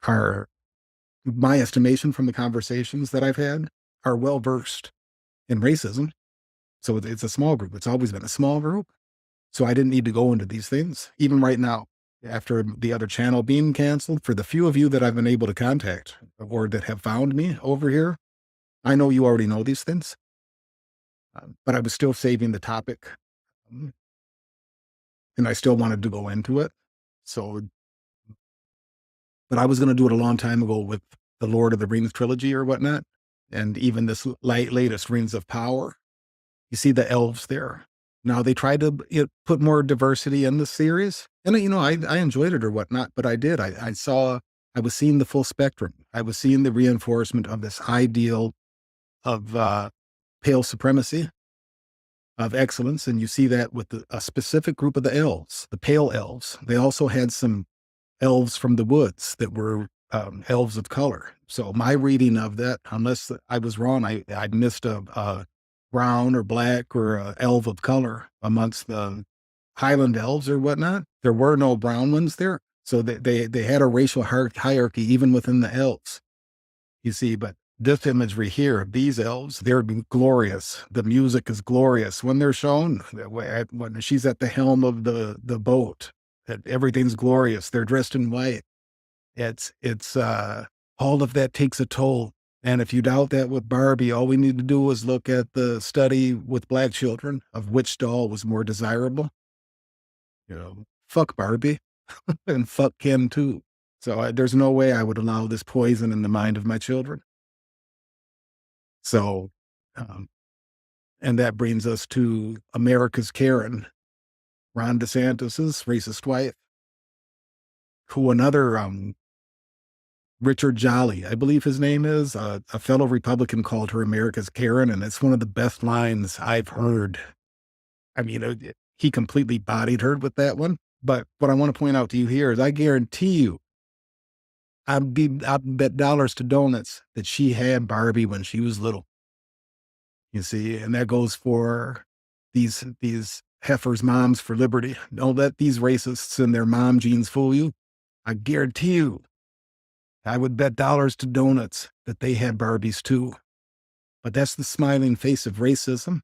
are, my estimation from the conversations that I've had, are well-versed in racism. So it's a small group. It's always been a small group. So I didn't need to go into these things. Even right now, after the other channel being canceled. For the few of you that I've been able to contact or that have found me over here, I know you already know these things, but I was still saving the topic, and I still wanted to go into it. So, but I was going to do it a long time ago with the Lord of the Rings trilogy or whatnot, and even this latest Rings of Power. You see the elves there. Now they tried to put more diversity in the series, and I enjoyed it or whatnot. But I did. I was seeing the full spectrum. I was seeing the reinforcement of this ideal of pale supremacy, of excellence, and you see that with a specific group of the elves, the pale elves. They also had some elves from the woods that were elves of color. So my reading of that, unless I was wrong, I missed a brown or black or a elf of color amongst the Highland elves or whatnot. There were no brown ones there. So they had a racial hierarchy even within the elves, you see. But this imagery here of these elves, they're glorious. The music is glorious when they're shown. When she's at the helm of the boat, everything's glorious. They're dressed in white. It's all of that takes a toll. And if you doubt that with Barbie, all we need to do is look at the study with black children of which doll was more desirable. Fuck Barbie and fuck Ken too. So there's no way I would allow this poison in the mind of my children. So, and that brings us to America's Karen, Ron DeSantis's racist wife, who another Richard Jolly, I believe his name is, a fellow Republican called her America's Karen, and it's one of the best lines I've heard. I mean, he completely bodied her with that one. But what I want to point out to you here is I guarantee you, I'd bet dollars to donuts that she had Barbie when she was little. You see, and that goes for these heifers' moms for liberty. Don't let these racists and their mom genes fool you. I guarantee you, I would bet dollars to donuts that they had Barbies too. But that's the smiling face of racism.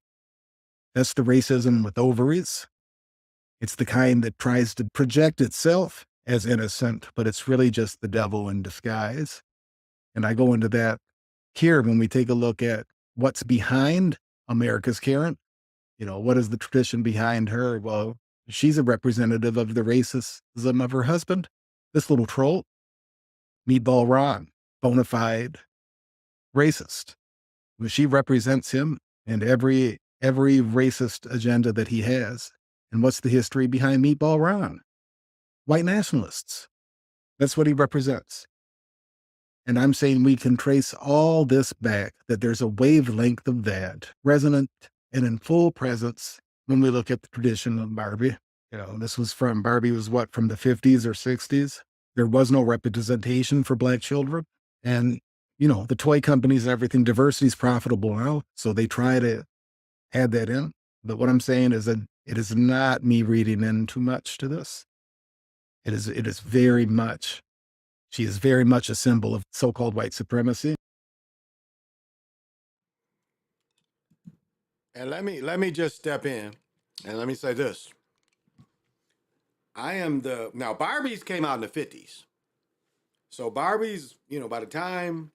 That's the racism with ovaries. It's the kind that tries to project itself as innocent, but it's really just the devil in disguise. And I go into that here when we take a look at what's behind America's Karen. What is the tradition behind her? Well, she's a representative of the racism of her husband, this little troll, Meatball Ron, bona fide racist. She represents him and every racist agenda that he has. And what's the history behind Meatball Ron? White nationalists. That's what he represents. And I'm saying we can trace all this back, that there's a wavelength of that resonant and in full presence when we look at the tradition of Barbie. This was Barbie was from the 50s or 60s. There was no representation for black children. And, the toy companies and everything, diversity is profitable now. So they try to add that in. But what I'm saying is that it is not me reading in too much to this. It is very much, she is very much a symbol of so-called white supremacy. And let me just step in and let me say this. Now Barbies came out in the 50s. So Barbies, by the time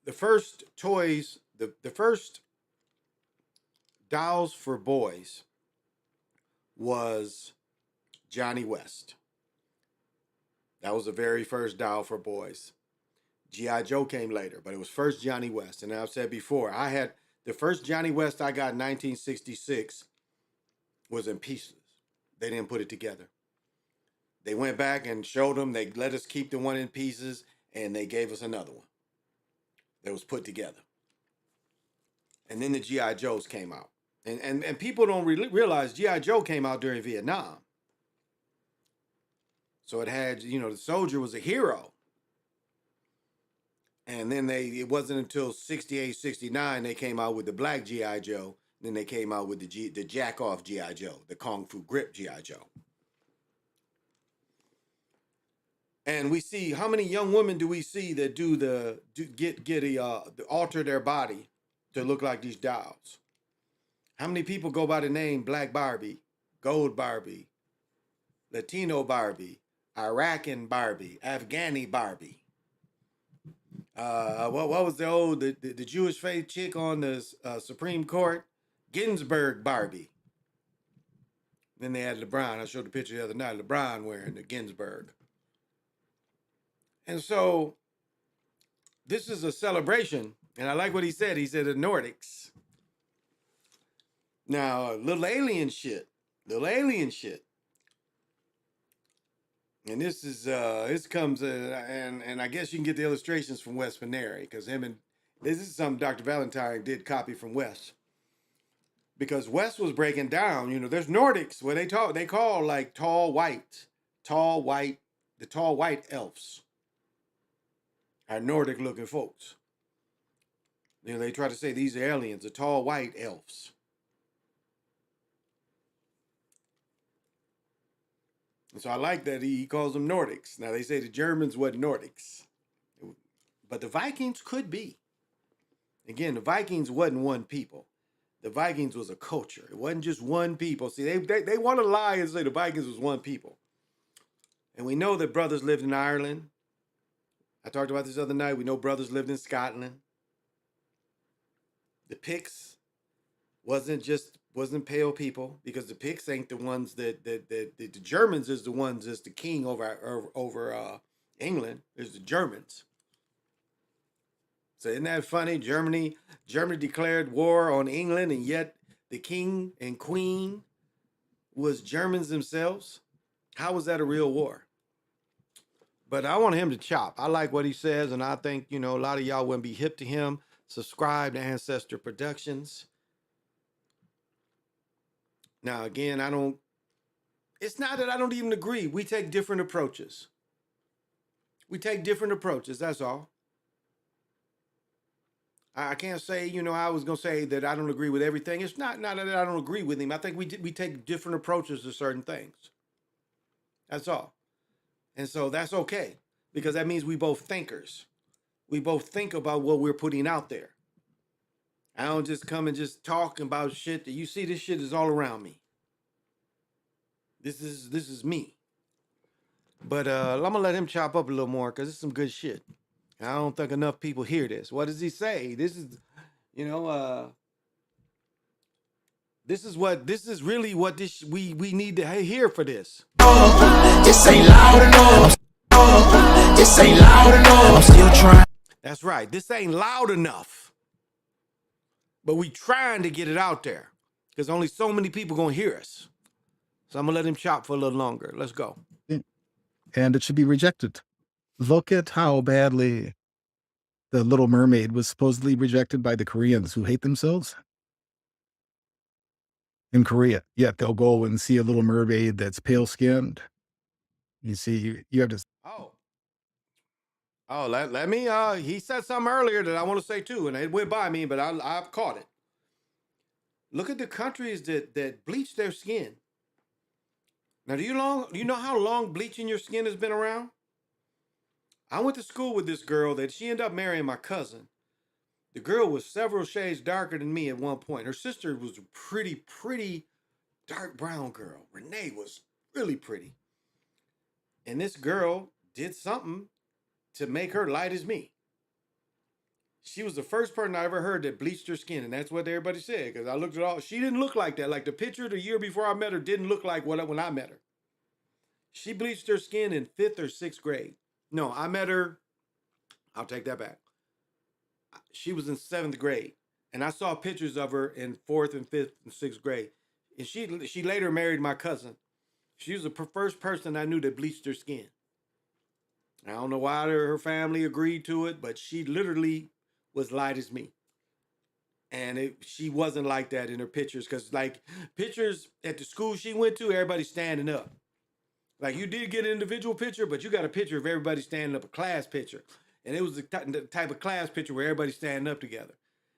the first toys, the first dolls for boys was Johnny West. That was the very first doll for boys. G.I. Joe came later, but it was first Johnny West. And I've said before, I had the first Johnny West I got in 1966 was in pieces. They didn't put it together. They went back and showed them. They let us keep the one in pieces, and they gave us another one that was put together. And then the G.I. Joes came out. And people don't really realize G.I. Joe came out during Vietnam. So it had, the soldier was a hero. And then it wasn't until 68, 69, they came out with the black G.I. Joe. Then they came out with the jack-off G.I. Joe, the Kung Fu grip G.I. Joe. And we see, how many young women do we see that alter their body to look like these dolls? How many people go by the name Black Barbie, Gold Barbie, Latino Barbie, Iraqan Barbie, Afghani Barbie. What was the Jewish faith chick on the Supreme Court? Ginsburg Barbie. Then they had LeBron. I showed the picture the other night. LeBron wearing the Ginsburg. And so this is a celebration. And I like what he said. He said the Nordics. Now, little alien shit. Little alien shit. And this is this comes and I guess you can get the illustrations from Wes Paneri, because this is something Dr. Valentine did copy from Wes. Because Wes was breaking down, there's Nordics where they call like the tall white elves are Nordic looking folks. They try to say these are aliens, the tall white elves. And so I like that he calls them Nordics. Now they say the Germans wasn't Nordics, but the Vikings could be. Again, the Vikings wasn't one people. The Vikings was a culture. It wasn't just one people. See, they want to lie and say the Vikings was one people. And we know that brothers lived in Ireland. I talked about this other night. We know brothers lived in Scotland. The Picts wasn't pale people, because the Picts ain't the ones that the Germans is the ones that's the king over England. It's the Germans. So isn't that funny? Germany declared war on England, and yet the king and queen was Germans themselves. How was that a real war? But I want him to chop. I like what he says, and I think, a lot of y'all wouldn't be hip to him. Subscribe to Ancestral Productions. Now, again, it's not that I don't even agree. We take different approaches. That's all. I can't say, I was going to say that I don't agree with everything. It's not that I don't agree with him. I think we take different approaches to certain things. That's all. And so that's okay, because that means we both thinkers. We both think about what we're putting out there. I don't just come and just talk about shit that you see. This shit is all around me. This is me. But I'm going to let him chop up a little more, because it's some good shit. I don't think enough people hear this. What does he say? This is, this is really what we need to hear for this. This ain't loud enough. This ain't loud enough. I'm still trying. That's right. This ain't loud enough. But we trying to get it out there, because only so many people going to hear us. So I'm going to let him chop for a little longer. Let's go. And it should be rejected. Look at how badly The Little Mermaid was supposedly rejected by the Koreans, who hate themselves in Korea. Yet they'll go and see a little mermaid that's pale-skinned. You see, you have to... Oh, let me, he said something earlier that I want to say too, and it went by me, but I've caught it. Look at the countries that bleach their skin. Now, do you know how long bleaching your skin has been around? I went to school with this girl that she ended up marrying my cousin. The girl was several shades darker than me at one point. Her sister was a pretty dark brown girl. Renee was really pretty. And this girl did something to make her light as me. She was the first person I ever heard that bleached her skin, and that's what everybody said, because I looked at all. She didn't look like that. Like the picture the year before I met her didn't look like when I met her. She bleached her skin in 5th or 6th grade. No, I met her. I'll take that back. She was in 7th grade, and I saw pictures of her in 4th and 5th and 6th grade. And she later married my cousin. She was the first person I knew that bleached her skin. I don't know why her family agreed to it, but she literally was light as me. And she wasn't like that in her pictures, because like pictures at the school she went to, everybody's standing up. Like you did get an individual picture, but you got a picture of everybody standing up, a class picture. And it was the type of class picture where everybody's standing up together.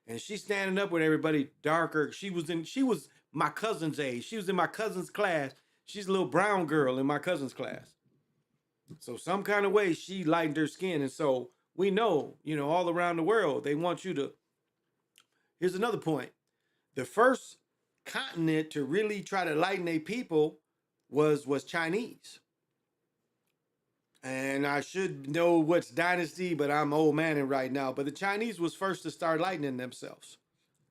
And she's standing up with everybody darker. She was my cousin's age. She was in my cousin's class. She's a little brown girl in my cousin's class. So some kind of way she lightened her skin. And so we know, all around the world, they want you to. Here's another point. The first continent to really try to lighten their people was Chinese. And I should know what's dynasty, but I'm old manning right now. But the Chinese was first to start lightening themselves,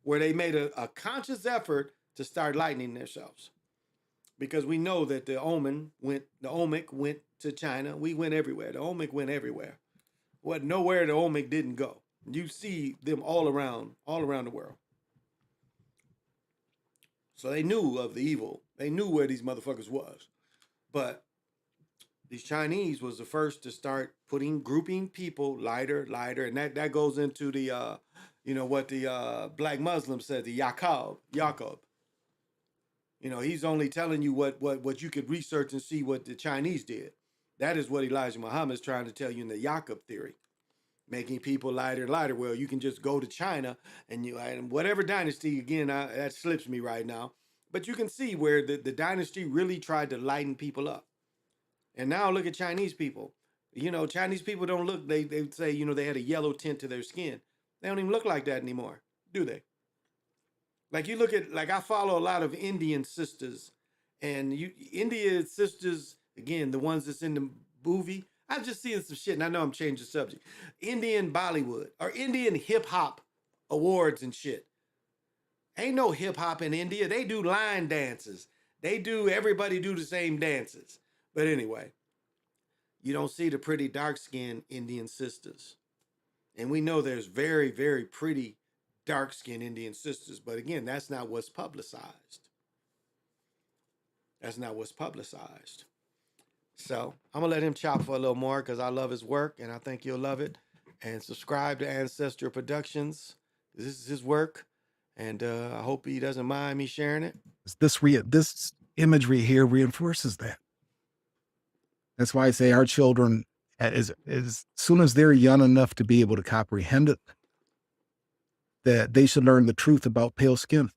where they made a conscious effort to start lightening themselves. Because we know that the omic went to China. We went everywhere. The omic went everywhere. What nowhere the omic didn't go. You see them all around the world. So they knew of the evil. They knew where these motherfuckers was. But these Chinese was the first to start grouping people lighter, and that goes into the what the black Muslim said, the Yaqub. He's only telling you what you could research and see what the Chinese did. That is what Elijah Muhammad is trying to tell you in the Yaqub theory, making people lighter and lighter. Well, you can just go to China and whatever dynasty, again, that slips me right now, but you can see where the dynasty really tried to lighten people up. And now look at Chinese people. Chinese people don't look, they say, they had a yellow tint to their skin. They don't even look like that anymore, do they? Like you look at, I follow a lot of Indian sisters, and Indian sisters, again, the ones that's in the movie, I'm just seeing some shit, and I know I'm changing the subject. Indian Bollywood, or Indian hip hop awards and shit. Ain't no hip hop in India. They do line dances. Everybody do the same dances. But anyway, you don't see the pretty dark-skinned Indian sisters. And we know there's very, very pretty dark-skinned Indian sisters. But again, that's not what's publicized. That's not what's publicized. So I'm going to let him chop for a little more because I love his work and I think you'll love it. And subscribe to Ancestral Productions. This is his work. And I hope he doesn't mind me sharing it. This imagery here reinforces that. That's why I say our children, as soon as they're young enough to be able to comprehend it, that they should learn the truth about pale skin.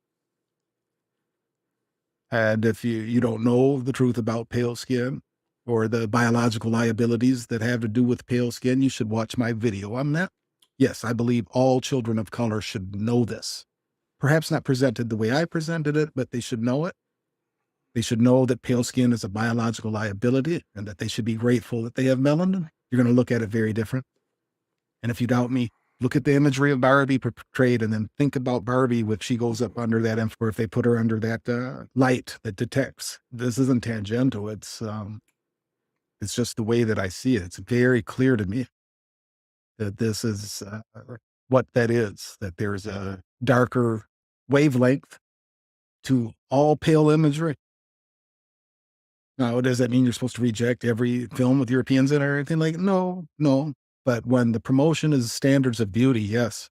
And if you don't know the truth about pale skin or the biological liabilities that have to do with pale skin, you should watch my video on that. Yes, I believe all children of color should know this. Perhaps not presented the way I presented it, but they should know it. They should know that pale skin is a biological liability and that they should be grateful that they have melanin. You're going to look at it very different. And if you doubt me, look at the imagery of Barbie portrayed and then think about Barbie when she goes up under that, or if they put her under that light that detects. This isn't tangential. It's just the way that I see it. It's very clear to me that this is what that is, that there's a darker wavelength to all pale imagery. Now, does that mean you're supposed to reject every film with Europeans in it or anything like? No. But when the promotion is standards of beauty, yes.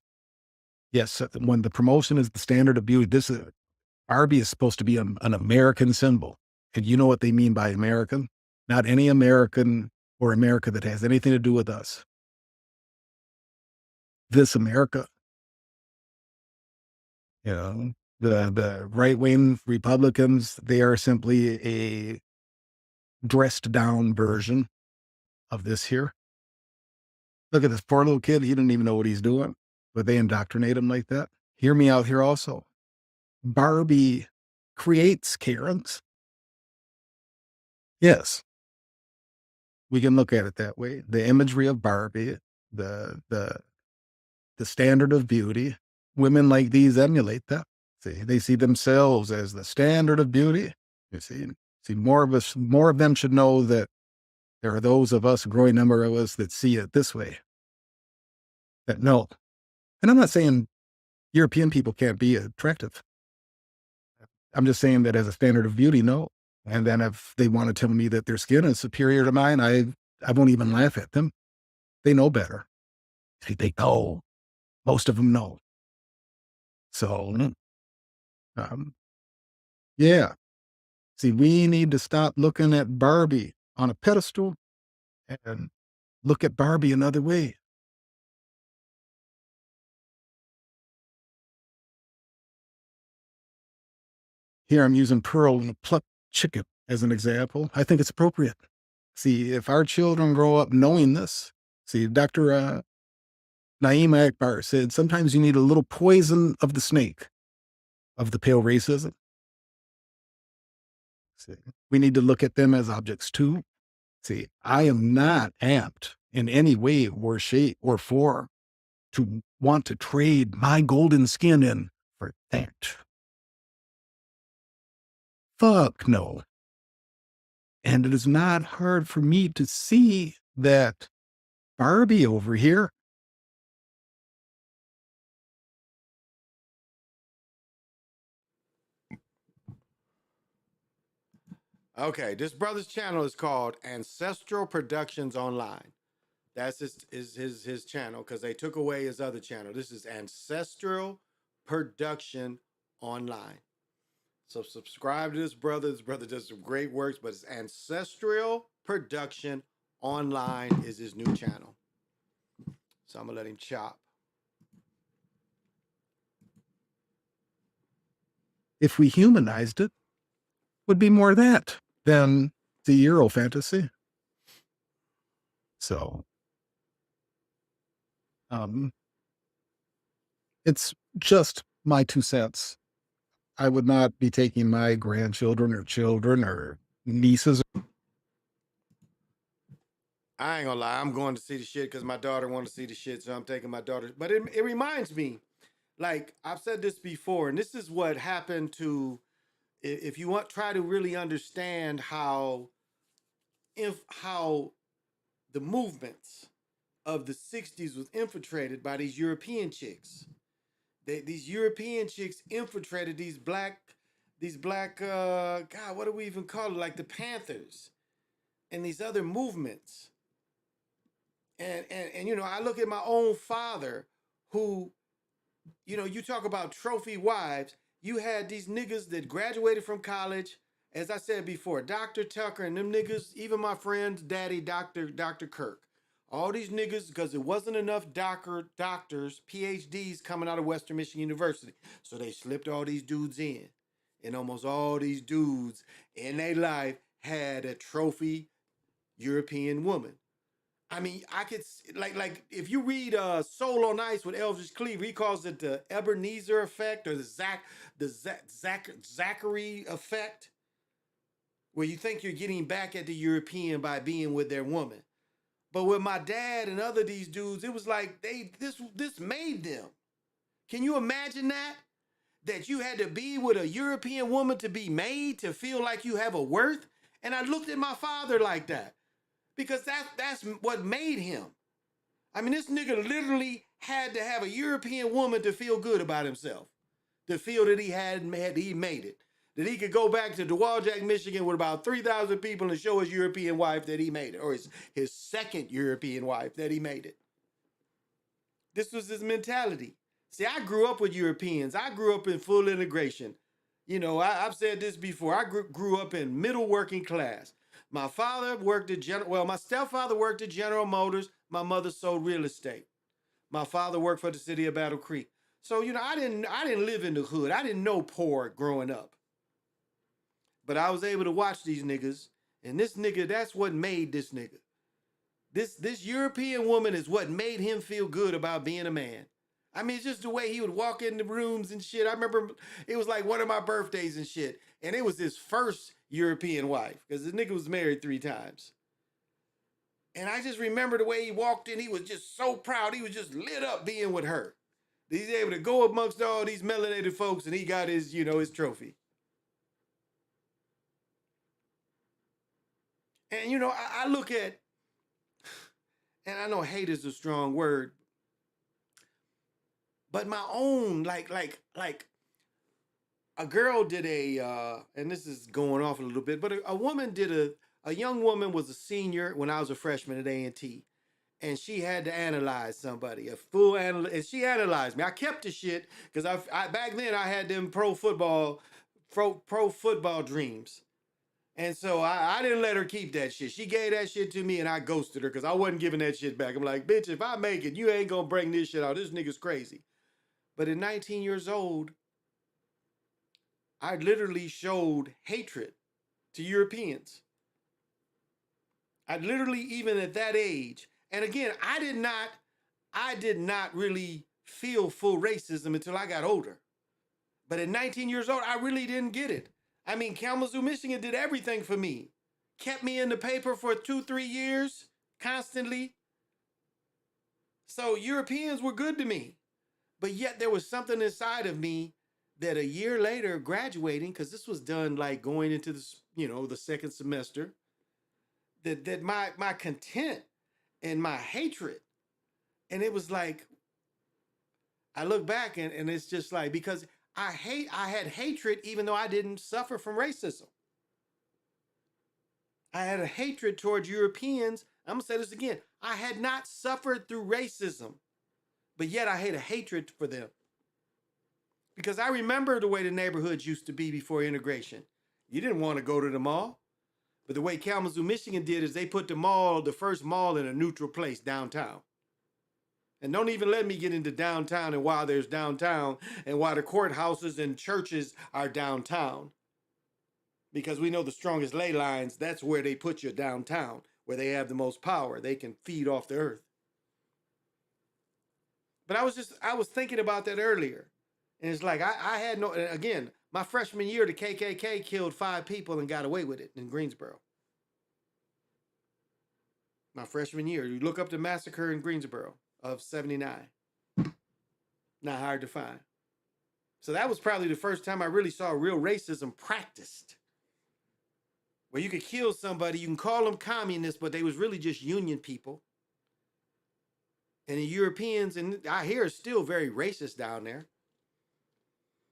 When the promotion is the standard of beauty, Barbie is supposed to be an American symbol. And you know what they mean by American? Not any American or America that has anything to do with us. This America. The right-wing Republicans, they are simply a dressed down version of this here. Look at this poor little kid. He didn't even know what he's doing, but they indoctrinate him like that. Hear me out here also. Barbie creates Karens. Yes. We can look at it that way. The imagery of Barbie, the standard of beauty, women like these emulate that. See, they see themselves as the standard of beauty. You see, more of them should know that there are those of us, a growing number of us, that see it this way. That no. And I'm not saying European people can't be attractive. I'm just saying that as a standard of beauty, no. And then if they want to tell me that their skin is superior to mine, I won't even laugh at them. They know better. They know. Most of them know. So, yeah. See, we need to stop looking at Barbie on a pedestal and look at Barbie another way. Here I'm using Pearl and a plucked chicken as an example. I think it's appropriate. See, if our children grow up knowing this, see, Dr. Naeem Akbar said, sometimes you need a little poison of the snake, of the pale racism. See, we need to look at them as objects too. See, I am not amped in any way or shape or form to want to trade my golden skin in for that. Fuck no. And it is not hard for me to see that Barbie over here Okay, this brother's channel is called Ancestral Productions Online. That's his channel because they took away his other channel. This is Ancestral Production Online. So subscribe to this brother. This brother does some great works, but it's Ancestral Production Online is his new channel. So I'm gonna let him chop. if we humanized it, would be more that than the Euro fantasy. So, it's just my 2 cents. I would not be taking my grandchildren or children or nieces. I ain't gonna lie, I'm going to see the shit because my daughter wants to see the shit, so I'm taking my daughter. But it reminds me, like I've said this before, and this is what happened to if you want try to really understand how the movements of the 60s was infiltrated by these European chicks. These European chicks infiltrated these black God, what do we even call it? Like the Panthers and these other movements. And you know, I look at my own father who, you know, you talk about trophy wives. You had these niggas that graduated from college, as I said before, Dr. Tucker and them niggas, even my friend's daddy, Dr. Kirk. All these niggas, because it wasn't enough doctors, PhDs coming out of Western Michigan University. So they slipped all these dudes in. And almost all these dudes in their life had a trophy European woman. I mean, I could like if you read Soul on Ice with Elvis Cleaver, he calls it the Ebenezer effect or the Zachary effect, where you think you're getting back at the European by being with their woman. But with my dad and other these dudes, it was like this made them. Can you imagine that? That you had to be with a European woman to be made to feel like you have a worth? And I looked at my father like that. Because that's what made him. I mean, this nigga literally had to have a European woman to feel good about himself, to feel that he made it, that he could go back to Dewaljack, Michigan with about 3,000 people and show his European wife that he made it, or his second European wife that he made it. This was his mentality. See, I grew up with Europeans. I grew up in full integration. You know, I've said this before. I grew up in middle working class. My father worked at my stepfather worked at General Motors. My mother sold real estate. My father worked for the city of Battle Creek. So, you know, I didn't live in the hood. I didn't know poor growing up. But I was able to watch these niggas. And this nigga, that's what made this nigga. This European woman is what made him feel good about being a man. I mean, it's just the way he would walk in the rooms and shit. I remember it was like one of my birthdays and shit. And it was his first European wife because the nigga was married 3 times. And I just remember the way he walked in. He was just so proud. He was just lit up being with her. He's able to go amongst all these melanated folks and he got his, you know, his trophy. And, you know, I look at, and I know hate is a strong word, but my own, like a girl did and this is going off a little bit, but a woman did a young woman was a senior when I was a freshman at A&T, and she had to analyze somebody, and she analyzed me. I kept the shit because I back then I had them pro football dreams. And so I didn't let her keep that shit. She gave that shit to me and I ghosted her because I wasn't giving that shit back. I'm like, bitch, if I make it, you ain't gonna bring this shit out. This nigga's crazy. But at 19 years old, I literally showed hatred to Europeans. I literally, even at that age, and again, I did not really feel full racism until I got older. But at 19 years old, I really didn't get it. I mean, Kalamazoo, Michigan did everything for me. Kept me in the paper for 2-3 years, constantly. So Europeans were good to me. But yet there was something inside of me that a year later, graduating, because this was done like going into the second semester, that my content and my hatred. And it was like, I look back and it's just like, because I had hatred even though I didn't suffer from racism. I had a hatred towards Europeans. I'm gonna say this again. I had not suffered through racism, but yet I had a hatred for them. Because I remember the way the neighborhoods used to be before integration. You didn't want to go to the mall. But the way Kalamazoo, Michigan did is they put the first mall in a neutral place downtown. And don't even let me get into downtown and why there's downtown and why the courthouses and churches are downtown. Because we know the strongest ley lines, that's where they put you downtown, where they have the most power. They can feed off the earth. But I was thinking about that earlier. And it's like, I had no, again, my freshman year, the KKK killed 5 people and got away with it in Greensboro. My freshman year, you look up the massacre in Greensboro of 79. Not hard to find. So that was probably the first time I really saw real racism practiced. Where you could kill somebody, you can call them communists, but they was really just union people. And the Europeans, and I hear, are still very racist down there.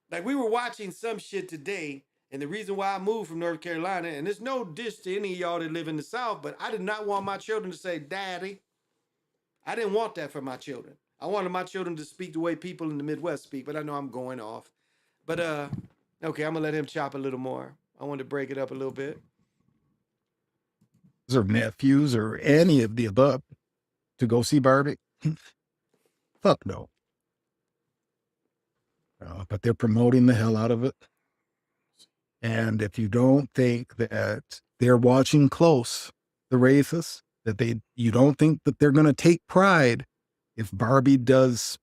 Like, we were watching some shit today, and the reason why I moved from North Carolina, and there's no diss to any of y'all that live in the South, but I did not want my children to say, Daddy. I didn't want that for my children. I wanted my children to speak the way people in the Midwest speak, but I know I'm going off. But, okay, I'm gonna let him chop a little more. I wanted to break it up a little bit. Or nephews or any of the above to go see Barbie? Fuck no. But they're promoting the hell out of it. And if you don't think that they're watching close, the racists, you don't think that they're going to take pride if Barbie does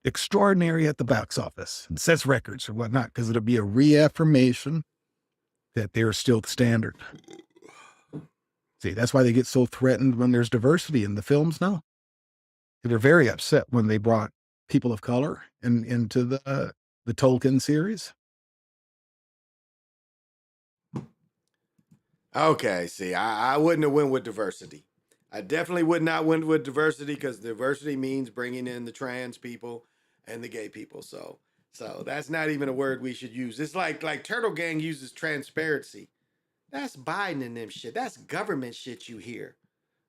extraordinary at the box office and sets records or whatnot, because it'll be a reaffirmation that they're still the standard. See, that's why they get so threatened when there's diversity in the films now. They're very upset when they brought people of color into the Tolkien series. Okay, see, I wouldn't have went with diversity. I definitely would not went with diversity because diversity means bringing in the trans people and the gay people. So that's not even a word we should use. It's like Turtle Gang uses transparency. That's Biden and them shit. That's government shit you hear.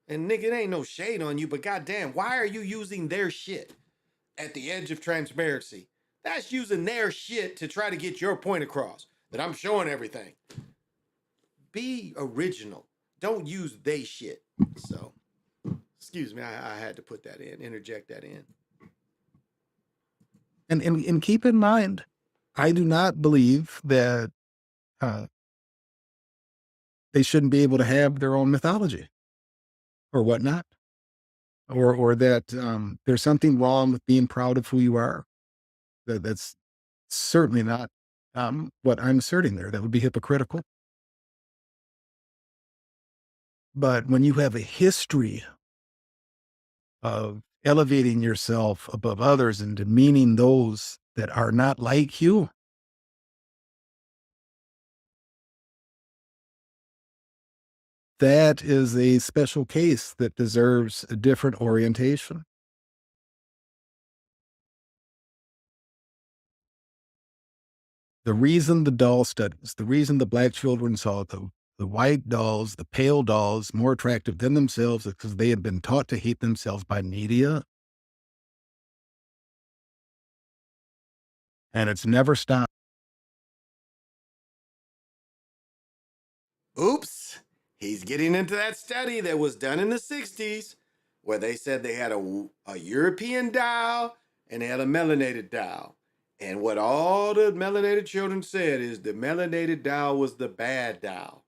And nigga, it ain't no shade on you, but goddamn, why are you using their shit at the edge of transparency? That's using their shit to try to get your point across, that I'm showing everything. Be original. Don't use they shit. So, excuse me, I had to put that in, interject that in. And keep in mind, I do not believe that they shouldn't be able to have their own mythology or whatnot, or that there's something wrong with being proud of who you are. That's certainly not what I'm asserting there. That would be hypocritical. But when you have a history of elevating yourself above others and demeaning those that are not like you, that is a special case that deserves a different orientation. The reason the doll studies, the reason the black children saw the white dolls, the pale dolls, more attractive than themselves is because they had been taught to hate themselves by media. And it's never stopped. Oops, he's getting into that study that was done in the 60s where they said they had a European doll and they had a melanated doll. And what all the melanated children said is the melanated doll was the bad doll.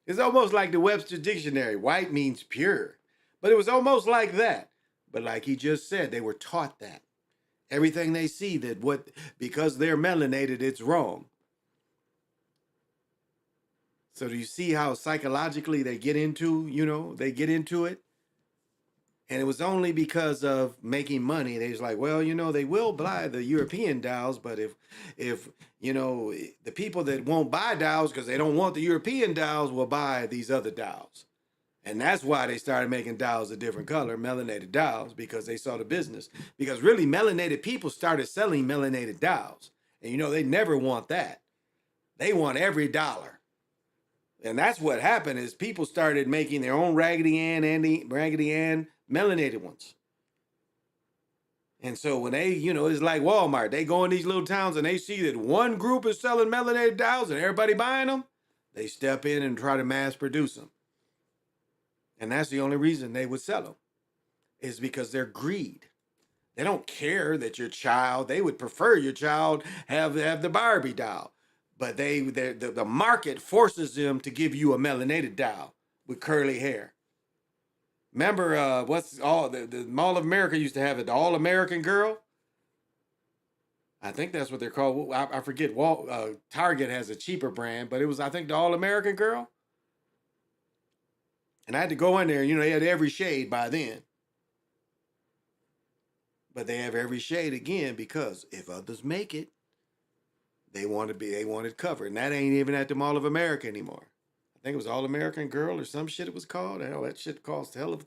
It's almost like the Webster Dictionary. White means pure. But it was almost like that. But like he just said, they were taught that. Everything they see because they're melanated, it's wrong. So do you see how psychologically they get into, they get into it? And it was only because of making money. They was like, well, they will buy the European dolls, but if the people that won't buy dolls because they don't want the European dolls will buy these other dolls. And that's why they started making dolls a different color, melanated dolls, because they saw the business. Because really, melanated people started selling melanated dolls. And they never want that. They want every dollar. And that's what happened is people started making their own Raggedy Ann melanated ones. And so when they, it's like Walmart, they go in these little towns and they see that one group is selling melanated dolls and everybody buying them, they step in and try to mass produce them. And that's the only reason they would sell them, is because they're greed. They don't care that your child, they would prefer your child have the Barbie doll. But the market forces them to give you a melanated doll with curly hair. Remember what's all the Mall of America used to have it, the All American Girl? I think that's what they're called. I forget. Target has a cheaper brand, but it was, I think, the All American Girl. And I had to go in there, they had every shade by then. But they have every shade again because if others make it, they want it covered. And that ain't even at the Mall of America anymore. I think it was All American Girl or some shit it was called. Hell, that shit cost a hell of.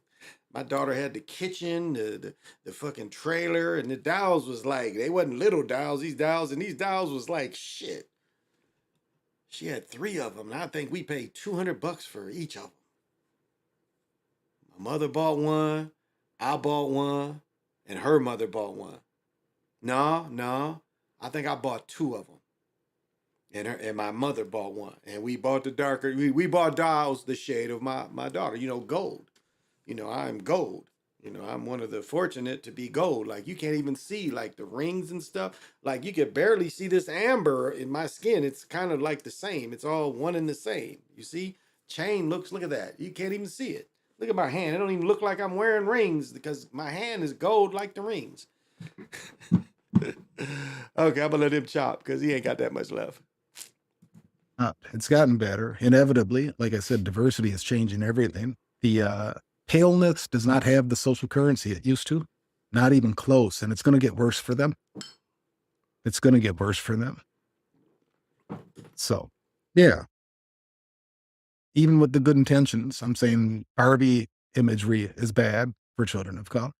My daughter had the kitchen, the fucking trailer, and the dolls was like, they wasn't little dolls, these dolls was like shit. She had 3 of them, and I think we paid $200 for each of them. My mother bought one, I bought one, and her mother bought one. No, I think I bought 2 of them. And my mother bought one. And we bought the darker, we bought dolls the shade of my daughter, gold. I'm gold. I'm one of the fortunate to be gold. Like you can't even see like the rings and stuff. Like you can barely see this amber in my skin. It's kind of like the same. It's all one and the same. You see, chain look at that. You can't even see it. Look at my hand. It don't even look like I'm wearing rings because my hand is gold like the rings. Okay, I'm gonna let him chop because he ain't got that much left. It's gotten better. Inevitably, like I said, diversity is changing everything. The paleness does not have the social currency it used to, not even close. And it's going to get worse for them. It's going to get worse for them. So, yeah. Even with the good intentions, I'm saying Barbie imagery is bad for children of color.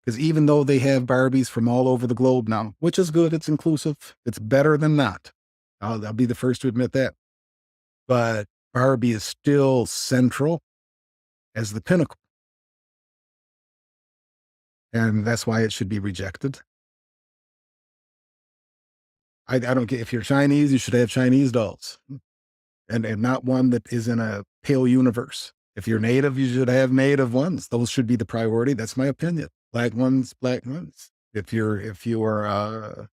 Because even though they have Barbies from all over the globe now, which is good, it's inclusive, it's better than not. I'll be the first to admit that. But Barbie is still central as the pinnacle. And that's why it should be rejected. I don't care. If you're Chinese, you should have Chinese dolls. And not one that is in a pale universe. If you're native, you should have native ones. Those should be the priority. That's my opinion. Black ones, black ones. If you're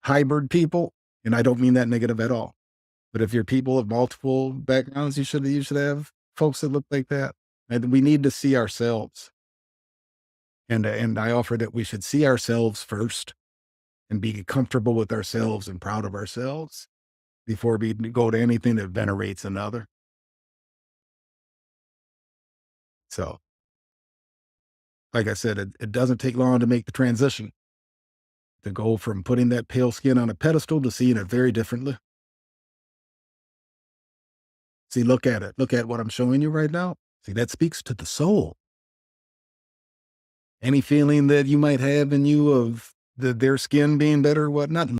hybrid people, and I don't mean that negative at all, but if you're people of multiple backgrounds, you should have folks that look like that. And we need to see ourselves. And I offer that we should see ourselves first and be comfortable with ourselves and proud of ourselves before we go to anything that venerates another. So, like I said, it doesn't take long to make the transition, to go from putting that pale skin on a pedestal to seeing it very differently. See, look at it. Look at what I'm showing you right now. See, that speaks to the soul. Any feeling that you might have in you of their skin being better or whatnot.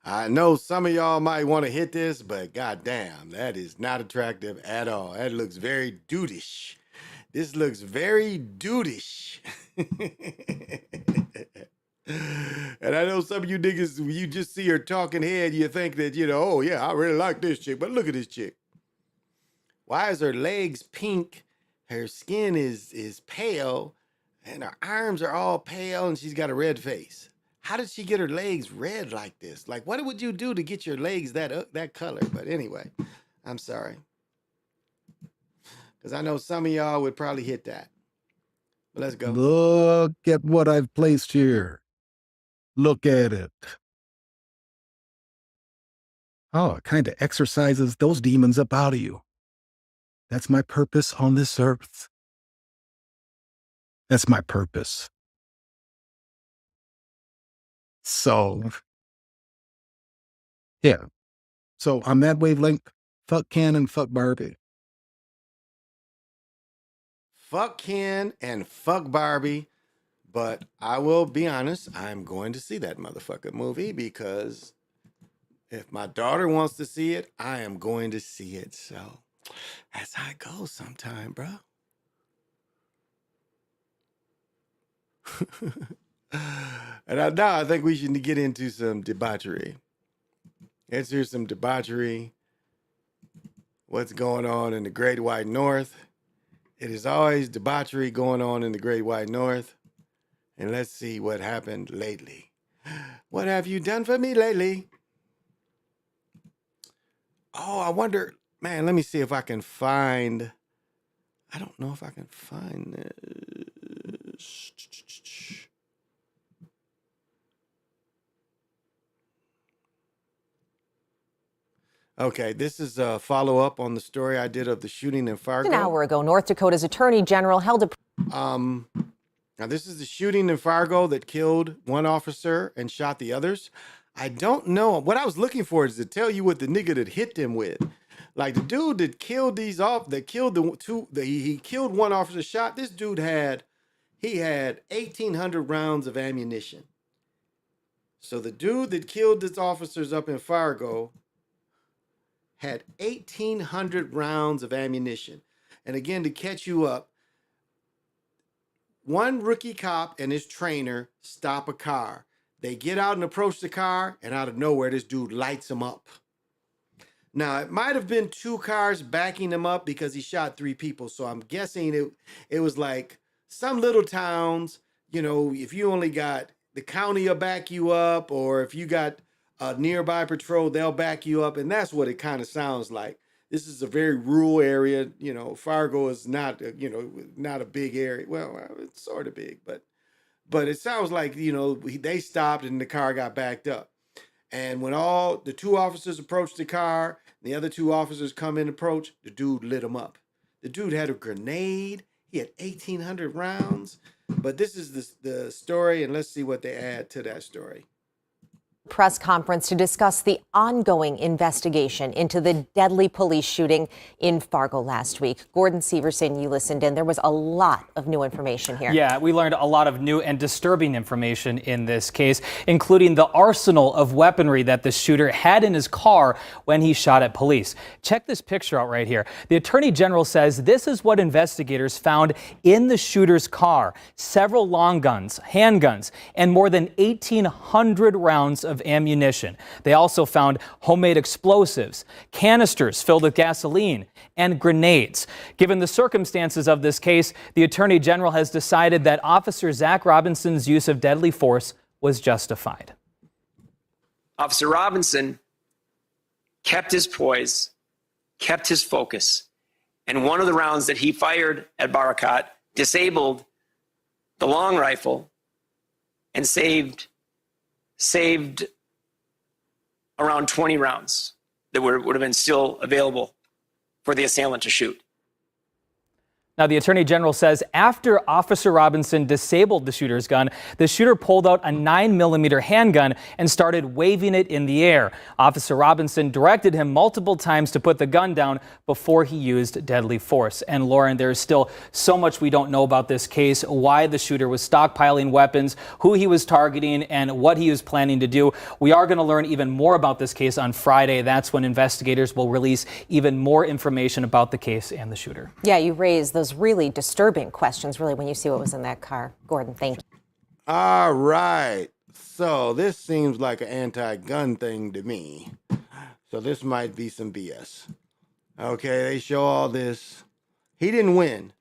I know some of y'all might want to hit this, but goddamn, that is not attractive at all. That looks very dudeish. This looks very dudeish. And I know some of you niggas, when you just see her talking head, you think that, oh yeah, I really like this chick, but look at this chick. Why is her legs pink? Her skin is pale, and her arms are all pale, and she's got a red face. How did she get her legs red like this? Like, what would you do to get your legs that color? But anyway, I'm sorry. Because I know some of y'all would probably hit that. But let's go. Look at what I've placed here. Look at it. Oh, it kind of exercises those demons up out of you. That's my purpose on this earth. That's my purpose. So, yeah. So on that wavelength, fuck Ken and fuck Barbie. Fuck Ken and fuck Barbie. But I will be honest, I'm going to see that motherfucker movie because if my daughter wants to see it, I am going to see it. So that's how it goes sometime, bro. And now I think we should get into some debauchery. Let's hear some debauchery. What's going on in the Great White North? It is always debauchery going on in the Great White North. And let's see what happened lately. What have you done for me lately? Oh, I wonder, man, let me see if I can find. I don't know if I can find this. Okay, this is a follow-up on the story I did of the shooting in Fargo. An hour ago, North Dakota's Attorney General held a... Now, this is the shooting in Fargo that killed one officer and shot the others. I don't know. What I was looking for is to tell you what the nigga that hit them with. Like the dude that killed these off, that killed the two, he killed one officer, shot. This dude had 1,800 rounds of ammunition. So the dude that killed these officers up in Fargo had 1,800 rounds of ammunition. And again, to catch you up, one rookie cop and his trainer stop a car. They get out and approach the car, and out of nowhere, this dude lights them up. Now, it might have been two cars backing him up because he shot three people. So I'm guessing it was like some little towns, you know, if you only got the county will back you up, or if you got a nearby patrol, they'll back you up. And that's what it kind of sounds like. This is a very rural area. You know, Fargo is not, you know, not a big area. Well, it's sort of big, but it sounds like, you know, they stopped and the car got backed up. And when all the two officers approached the car, the other two officers come in approach, the dude lit them up. The dude had a grenade. He had 1,800 rounds. But this is the story, and let's see what they add to that story. Press conference to discuss the ongoing investigation into the deadly police shooting in Fargo last week. Gordon Severson, you listened in. There was a lot of new information here. Yeah, we learned a lot of new and disturbing information in this case, including the arsenal of weaponry that the shooter had in his car when he shot at police. Check this picture out right here. The Attorney General says this is what investigators found in the shooter's car: several long guns, handguns, and more than 1,800 rounds of ammunition. They also found homemade explosives, canisters filled with gasoline, and grenades. Given the circumstances of this case, the Attorney General has decided that Officer Zach Robinson's use of deadly force was justified. Officer Robinson kept his poise, kept his focus, and one of the rounds that he fired at Barakat disabled the long rifle and saved around 20 rounds that would have been still available for the assailant to shoot. Now, the Attorney General says after Officer Robinson disabled the shooter's gun, the shooter pulled out a 9mm handgun and started waving it in the air. Officer Robinson directed him multiple times to put the gun down before he used deadly force. And Lauren, there's still so much we don't know about this case, why the shooter was stockpiling weapons, who he was targeting, and what he was planning to do. We are going to learn even more about this case on Friday. That's when investigators will release even more information about the case and the shooter. Yeah, you raised those really disturbing questions, really, when you see what was in that car. Gordon, thank you. All right. So this seems like an anti-gun thing to me. So this might be some BS. Okay, they show all this. He didn't win.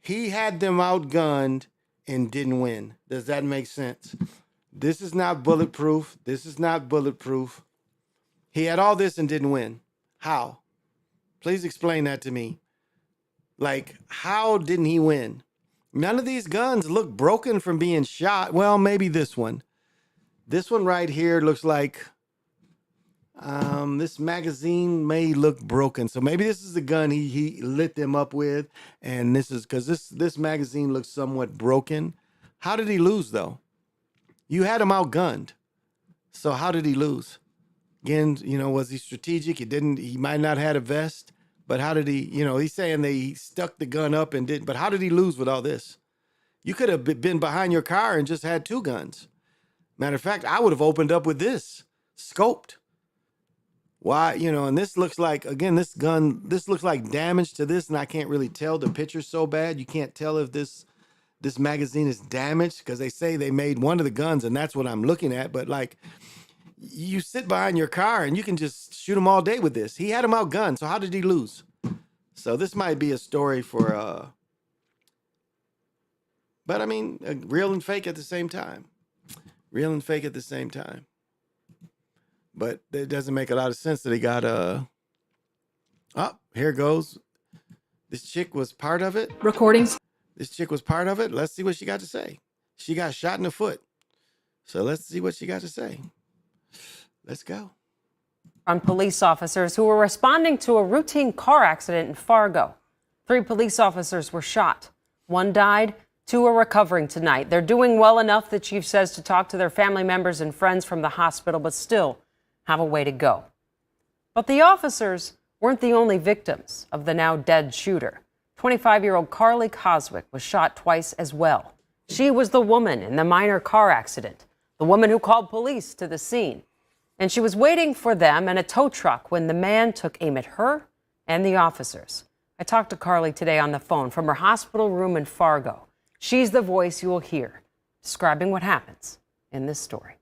He had them outgunned and didn't win. Does that make sense? This is not bulletproof. This is not bulletproof. He had all this and didn't win. How? Please explain that to me. Like, how didn't he win? None of these guns look broken from being shot. Well, maybe this one. This one right here looks like this magazine may look broken. So maybe this is the gun he lit them up with. And this is because this magazine looks somewhat broken. How did he lose, though? You had him outgunned. So how did he lose? Again, was he strategic? He might not have had a vest, but how did he, he's saying he stuck the gun up and didn't, but how did he lose with all this? You could have been behind your car and just had 2 guns. Matter of fact, I would have opened up with this, scoped. Why, and this looks like, again, this looks like damage to this, and I can't really tell. The picture's so bad, you can't tell if this magazine is damaged, because they say they made one of the guns, and that's what I'm looking at. But like, you sit behind your car and you can just shoot him all day with this. He had him outgunned, so how did he lose? So this might be a story for, but I mean, real and fake at the same time. Real and fake at the same time. But it doesn't make a lot of sense that he got here goes. This chick was part of it. Recordings. This chick was part of it. Let's see what she got to say. She got shot in the foot. So let's see what she got to say. Let's go. On police officers who were responding to a routine car accident in Fargo. 3 police officers were shot. 1 died. 2 are recovering tonight. They're doing well enough, the chief says, to talk to their family members and friends from the hospital, but still have a way to go. But the officers weren't the only victims of the now dead shooter. 25-year-old Carly Coswick was shot twice as well. She was the woman in the minor car accident, the woman who called police to the scene. And she was waiting for them in a tow truck when the man took aim at her and the officers. I talked to Carly today on the phone from her hospital room in Fargo. She's the voice you will hear describing what happens in this story.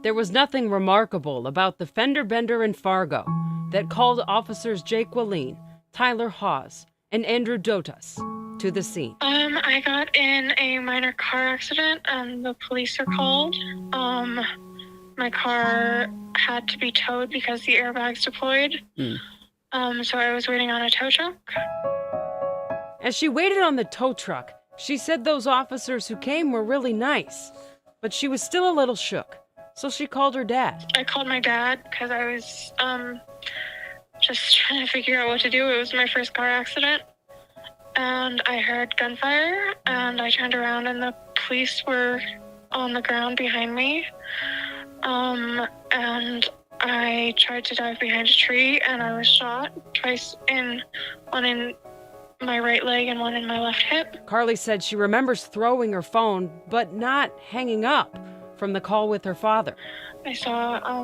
There was nothing remarkable about the fender bender in Fargo that called officers Jake Wallin, Tyler Hawes, and Andrew Dotas to the scene. I got in a minor car accident and the police are called. My car had to be towed because the airbags deployed. So I was waiting on a tow truck. As she waited on the tow truck, she said those officers who came were really nice, but she was still a little shook. So she called her dad. I called my dad because I was just trying to figure out what to do. It was my first car accident. And I heard gunfire, and I turned around, and the police were on the ground behind me. And I tried to dive behind a tree, and I was shot twice, one in my right leg and one in my left hip. Carly said she remembers throwing her phone, but not hanging up from the call with her father. I saw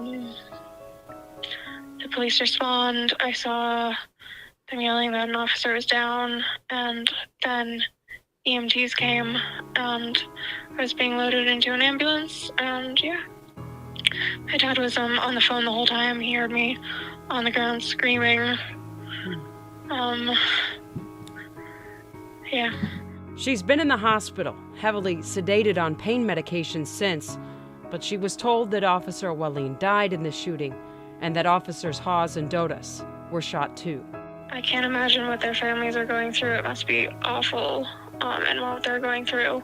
the police respond. I saw them yelling that an officer was down, and then EMTs came, and I was being loaded into an ambulance, and yeah. My dad was on the phone the whole time. He heard me on the ground screaming. Yeah. She's been in the hospital, heavily sedated on pain medication since, but she was told that Officer Wallin died in the shooting and that Officers Hawes and Dotas were shot too. I can't imagine what their families are going through. It must be awful, and what they're going through.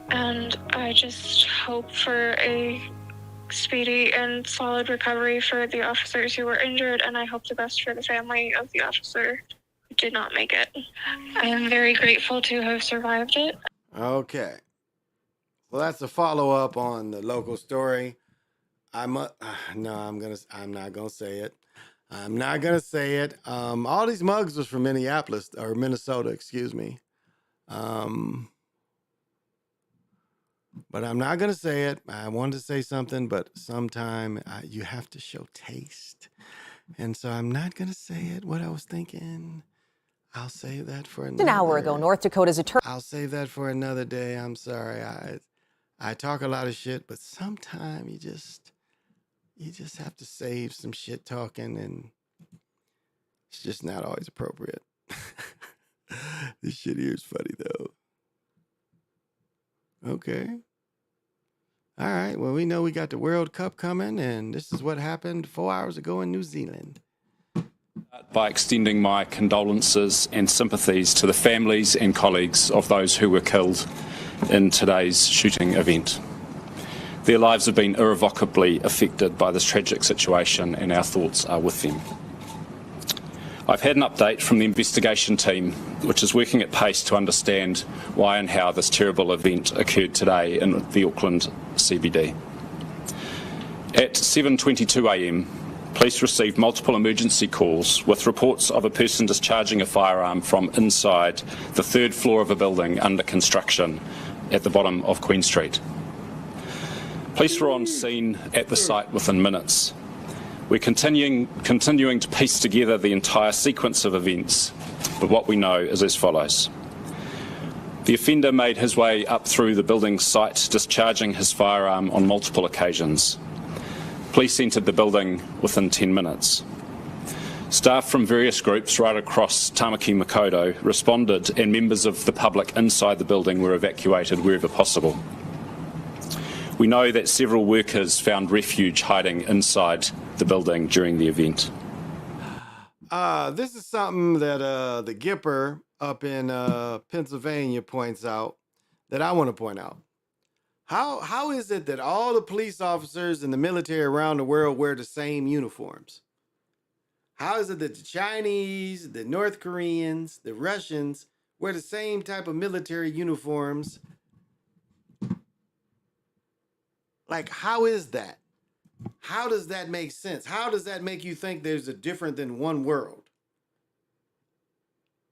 And I just hope for a speedy and solid recovery for the officers who were injured, and I hope the best for the family of the officer who did not make it. I am very grateful to have survived it. Okay. Well, that's a follow-up on the local story. I'm not gonna say it. I'm not gonna say it. All these mugs was from Minneapolis or Minnesota, excuse me. But I'm not gonna say it. I wanted to say something, but sometime you have to show taste, and so I'm not gonna say it. What I was thinking, I'll save that for another. An hour ago, North Dakota's attorney. I'll save that for another day. I'm sorry. I talk a lot of shit, but sometimes you just have to save some shit talking, and it's just not always appropriate. This shit here is funny though. Okay. All right. Well, we know we got the World Cup coming, and this is what happened 4 hours ago in New Zealand. By extending my condolences and sympathies to the families and colleagues of those who were killed in today's shooting event. Their lives have been irrevocably affected by this tragic situation, and our thoughts are with them. I've had an update from the investigation team, which is working at pace to understand why and how this terrible event occurred today in the Auckland CBD. At 7:22 a.m, police received multiple emergency calls with reports of a person discharging a firearm from inside the third floor of a building under construction at the bottom of Queen Street. Police were on scene at the site within minutes. We're continuing to piece together the entire sequence of events, but what we know is as follows. The offender made his way up through the building site, discharging his firearm on multiple occasions. Police entered the building within 10 minutes. Staff from various groups right across Tamaki Makaurau responded, and members of the public inside the building were evacuated wherever possible. We know that several workers found refuge hiding inside the building during the event. This is something that the Gipper up in Pennsylvania points out that I want to point out. How is it that all the police officers in the military around the world wear the same uniforms? How is it that the Chinese, the North Koreans, the Russians wear the same type of military uniforms? Like, how is that? How does that make sense? How does that make you think there's a different than one world?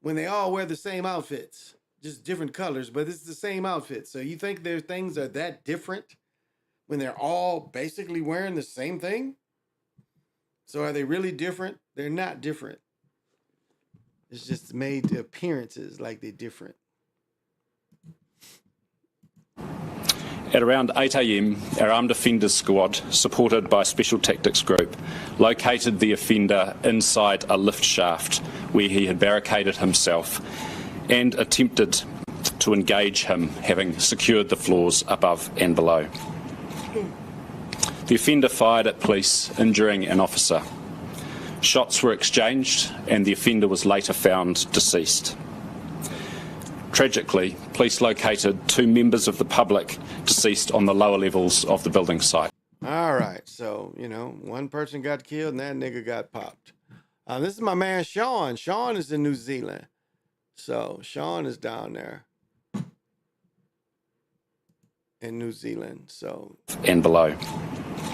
When they all wear the same outfits, just different colors, but it's the same outfit. So you think their things are that different when they're all basically wearing the same thing? So are they really different? They're not different. It's just made appearances like they're different. At around 8 a.m, our Armed Offenders Squad, supported by a Special Tactics Group, located the offender inside a lift shaft where he had barricaded himself and attempted to engage him, having secured the floors above and below. The offender fired at police, injuring an officer. Shots were exchanged and the offender was later found deceased. Tragically, police located 2 members of the public deceased on the lower levels of the building site. All right, so, one person got killed and that nigga got popped. This is my man Sean. Sean is in New Zealand. So, Sean is down there in New Zealand, so. And below.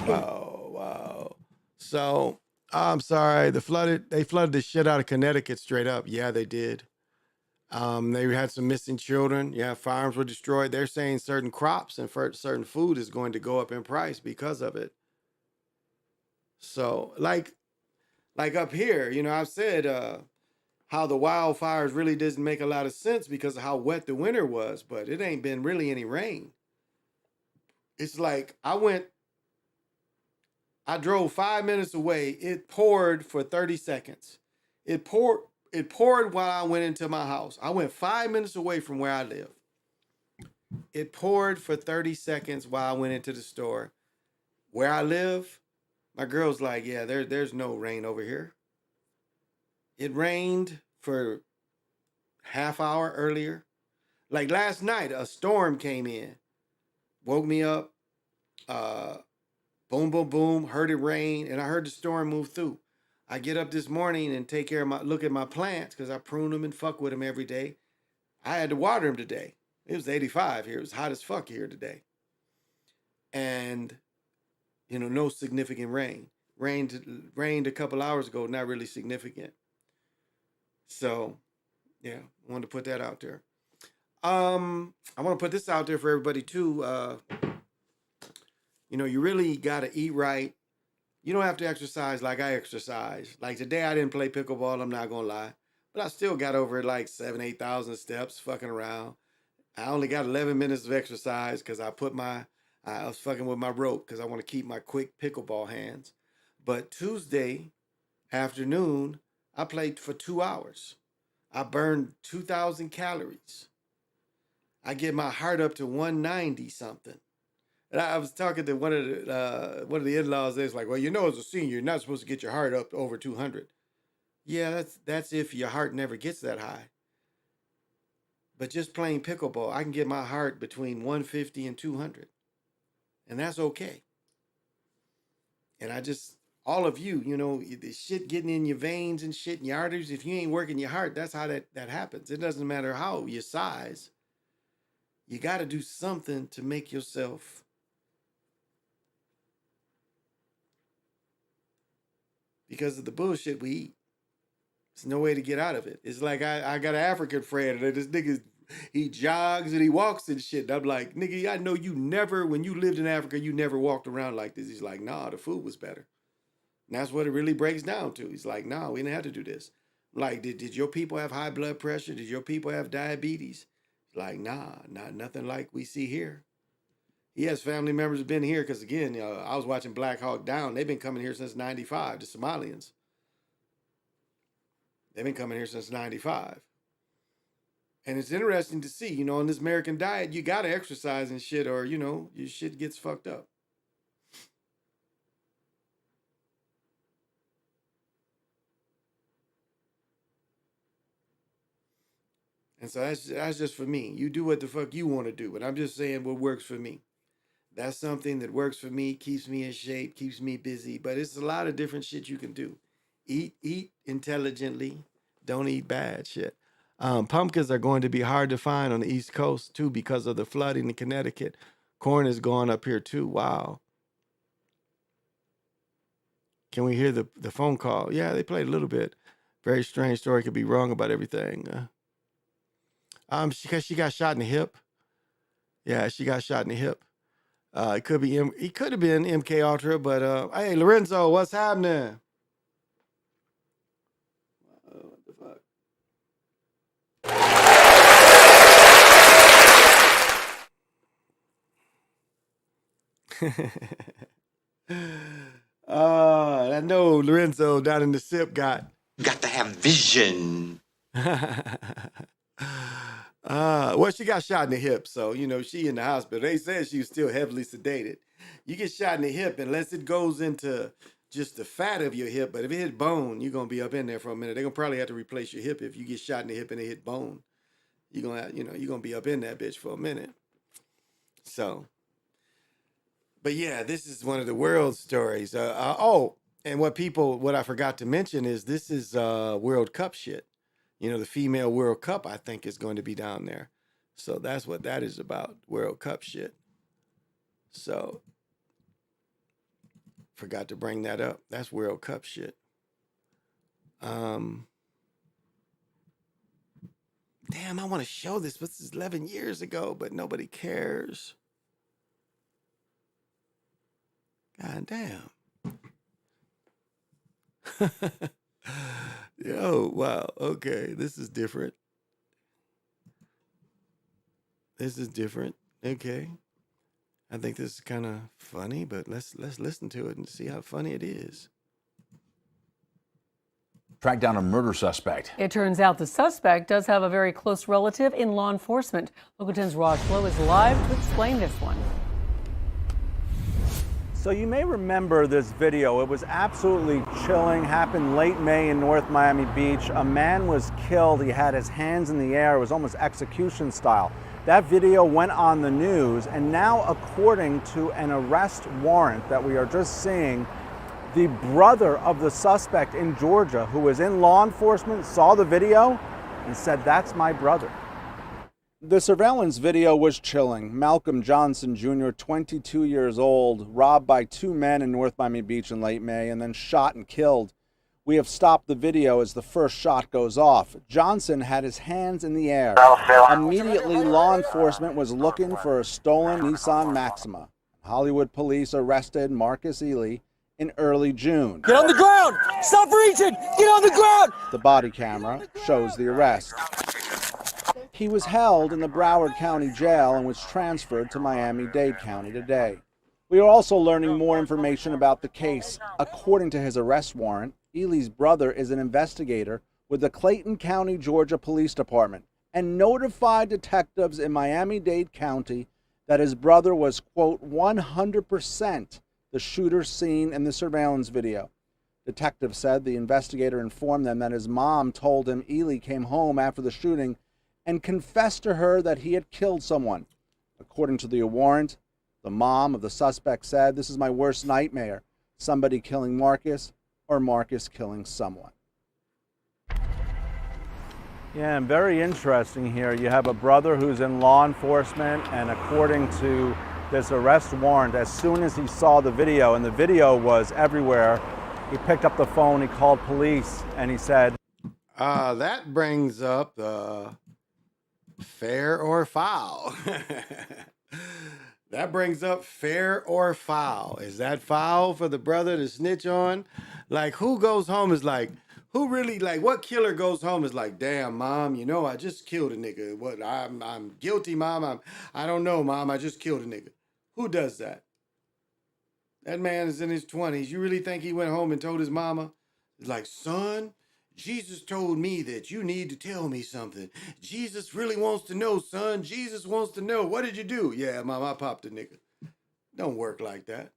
Wow. So, I'm sorry, they flooded the shit out of Connecticut straight up. Yeah, they did. They had some missing children. Yeah, farms were destroyed. They're saying certain crops and certain food is going to go up in price because of it. So, like up here, I've said how the wildfires really doesn't make a lot of sense because of how wet the winter was, but it ain't been really any rain. It's like I drove 5 minutes away. It poured for 30 seconds. It poured while I went into my house. I went 5 minutes away from where I live. It poured for 30 seconds while I went into the store. Where I live, my girl's like, yeah, there's no rain over here. It rained for half hour earlier. Like last night, a storm came in. Woke me up. Boom, boom, boom. Heard it rain, and I heard the storm move through. I get up this morning and look at my plants because I prune them and fuck with them every day. I had to water them today. It was 85 here. It was hot as fuck here today. And, no significant rain. Rained a couple hours ago, not really significant. So, yeah, I wanted to put that out there. I want to put this out there for everybody too. You really got to eat right. You don't have to exercise like I exercise. Like today, I didn't play pickleball. I'm not going to lie. But I still got over like 8,000 steps fucking around. I only got 11 minutes of exercise because I was fucking with my rope because I want to keep my quick pickleball hands. But Tuesday afternoon, I played for 2 hours. I burned 2,000 calories. I get my heart up to 190 something. And I was talking to one of the in-laws. It's like, well, as a senior, you're not supposed to get your heart up over 200. Yeah, that's if your heart never gets that high. But just playing pickleball, I can get my heart between 150 and 200. And that's okay. And I just, all of you, you know, the shit getting in your veins and shit in your arteries, if you ain't working your heart, that's how that happens. It doesn't matter how your size. You got to do something to make yourself because of the bullshit we eat. There's no way to get out of it. It's like I got an African friend and this nigga, he jogs and he walks and shit. And I'm like, nigga, I know you never, when you lived in Africa, you never walked around like this. He's like, nah, the food was better. And that's what it really breaks down to. He's like, nah, we didn't have to do this. Like, did your people have high blood pressure? Did your people have diabetes? Like, nah, nothing like we see here. He has family members who've been here because, again, I was watching Black Hawk Down. They've been coming here since 95, the Somalians. They've been coming here since 95. And it's interesting to see, you know, in this American diet, you got to exercise and shit or, you know, your shit gets fucked up. And so that's just for me. You do what the fuck you want to do, but I'm just saying what works for me. That's something that works for me, keeps me in shape, keeps me busy, but it's a lot of different shit you can do. Eat intelligently, don't eat bad shit. Pumpkins are going to be hard to find on the East Coast too because of the flooding in Connecticut. Corn is going up here too. Wow. Can we hear the phone call? Yeah, they played a little bit. Very strange story. Could be wrong about everything. Because she got shot in the hip. Yeah, she got shot in the hip. It could have been MK Ultra, but hey, Lorenzo, what's happening? What the fuck? I know Lorenzo down in the SIP got to have vision. Well, she got shot in the hip, so you know she in the hospital. They said she was still heavily sedated. You get shot in the hip unless it goes into just the fat of your hip, but if it hit bone, you're gonna be up in there for a minute. They're gonna probably have to replace your hip if you get shot in the hip and it hit bone. You're gonna be up in that bitch for a minute. So, but yeah, this is one of the world stories. And what I forgot to mention is this is World Cup shit. You know, the female World Cup, I think, is going to be down there. So that's what that is about, World Cup shit. So, forgot to bring that up. That's World Cup shit. Damn, I want to show this. This is 11 years ago, but nobody cares. God damn. Yo, wow. Okay, this is different. This is different. Okay. I think this is kind of funny, but let's listen to it and see how funny it is. Track down a murder suspect. It turns out the suspect does have a very close relative in law enforcement. Local 10's Raj Flo is live to explain this one. So you may remember this video. It was absolutely chilling. Happened late May in North Miami Beach. A man was killed. He had his hands in the air. It was almost execution style. That video went on the news, and now according to an arrest warrant that we are just seeing, the brother of the suspect in Georgia who was in law enforcement saw the video and said, "That's my brother." The surveillance video was chilling. Malcolm Johnson Jr., 22 years old, robbed by two men in North Miami Beach in late May and then shot and killed. We have stopped the video as the first shot goes off. Johnson had his hands in the air. Immediately, law enforcement was looking for a stolen Nissan Maxima. Hollywood police arrested Marcus Ely in early June. Get on the ground! Stop reaching! Get on the ground! The body camera shows the arrest. He was held in the Broward County Jail and was transferred to Miami-Dade County today. We are also learning more information about the case. According to his arrest warrant, Ely's brother is an investigator with the Clayton County, Georgia Police Department and notified detectives in Miami-Dade County that his brother was, quote, 100% the shooter seen in the surveillance video. Detectives said the investigator informed them that his mom told him Ely came home after the shooting and confessed to her that he had killed someone. According to the warrant, the mom of the suspect said, "This is my worst nightmare. Somebody killing Marcus or Marcus killing someone." Yeah, and very interesting here. You have a brother who's in law enforcement, and according to this arrest warrant, as soon as he saw the video, and the video was everywhere, he picked up the phone, he called police, and he said, That brings up fair or foul. That brings up fair or foul. Is that foul for the brother to snitch on? Like, who goes home is like, who really, like, what killer goes home is like, damn, mom, you know, I just killed a nigga. What, I'm guilty, mom. I don't know, mom, I just killed a nigga. Who does that? That man is in his 20s. You really think he went home and told his mama, like, son, Jesus told me that you need to tell me something. Jesus really wants to know, son. Jesus wants to know. What did you do? Yeah, mom, I popped a nigga. Don't work like that.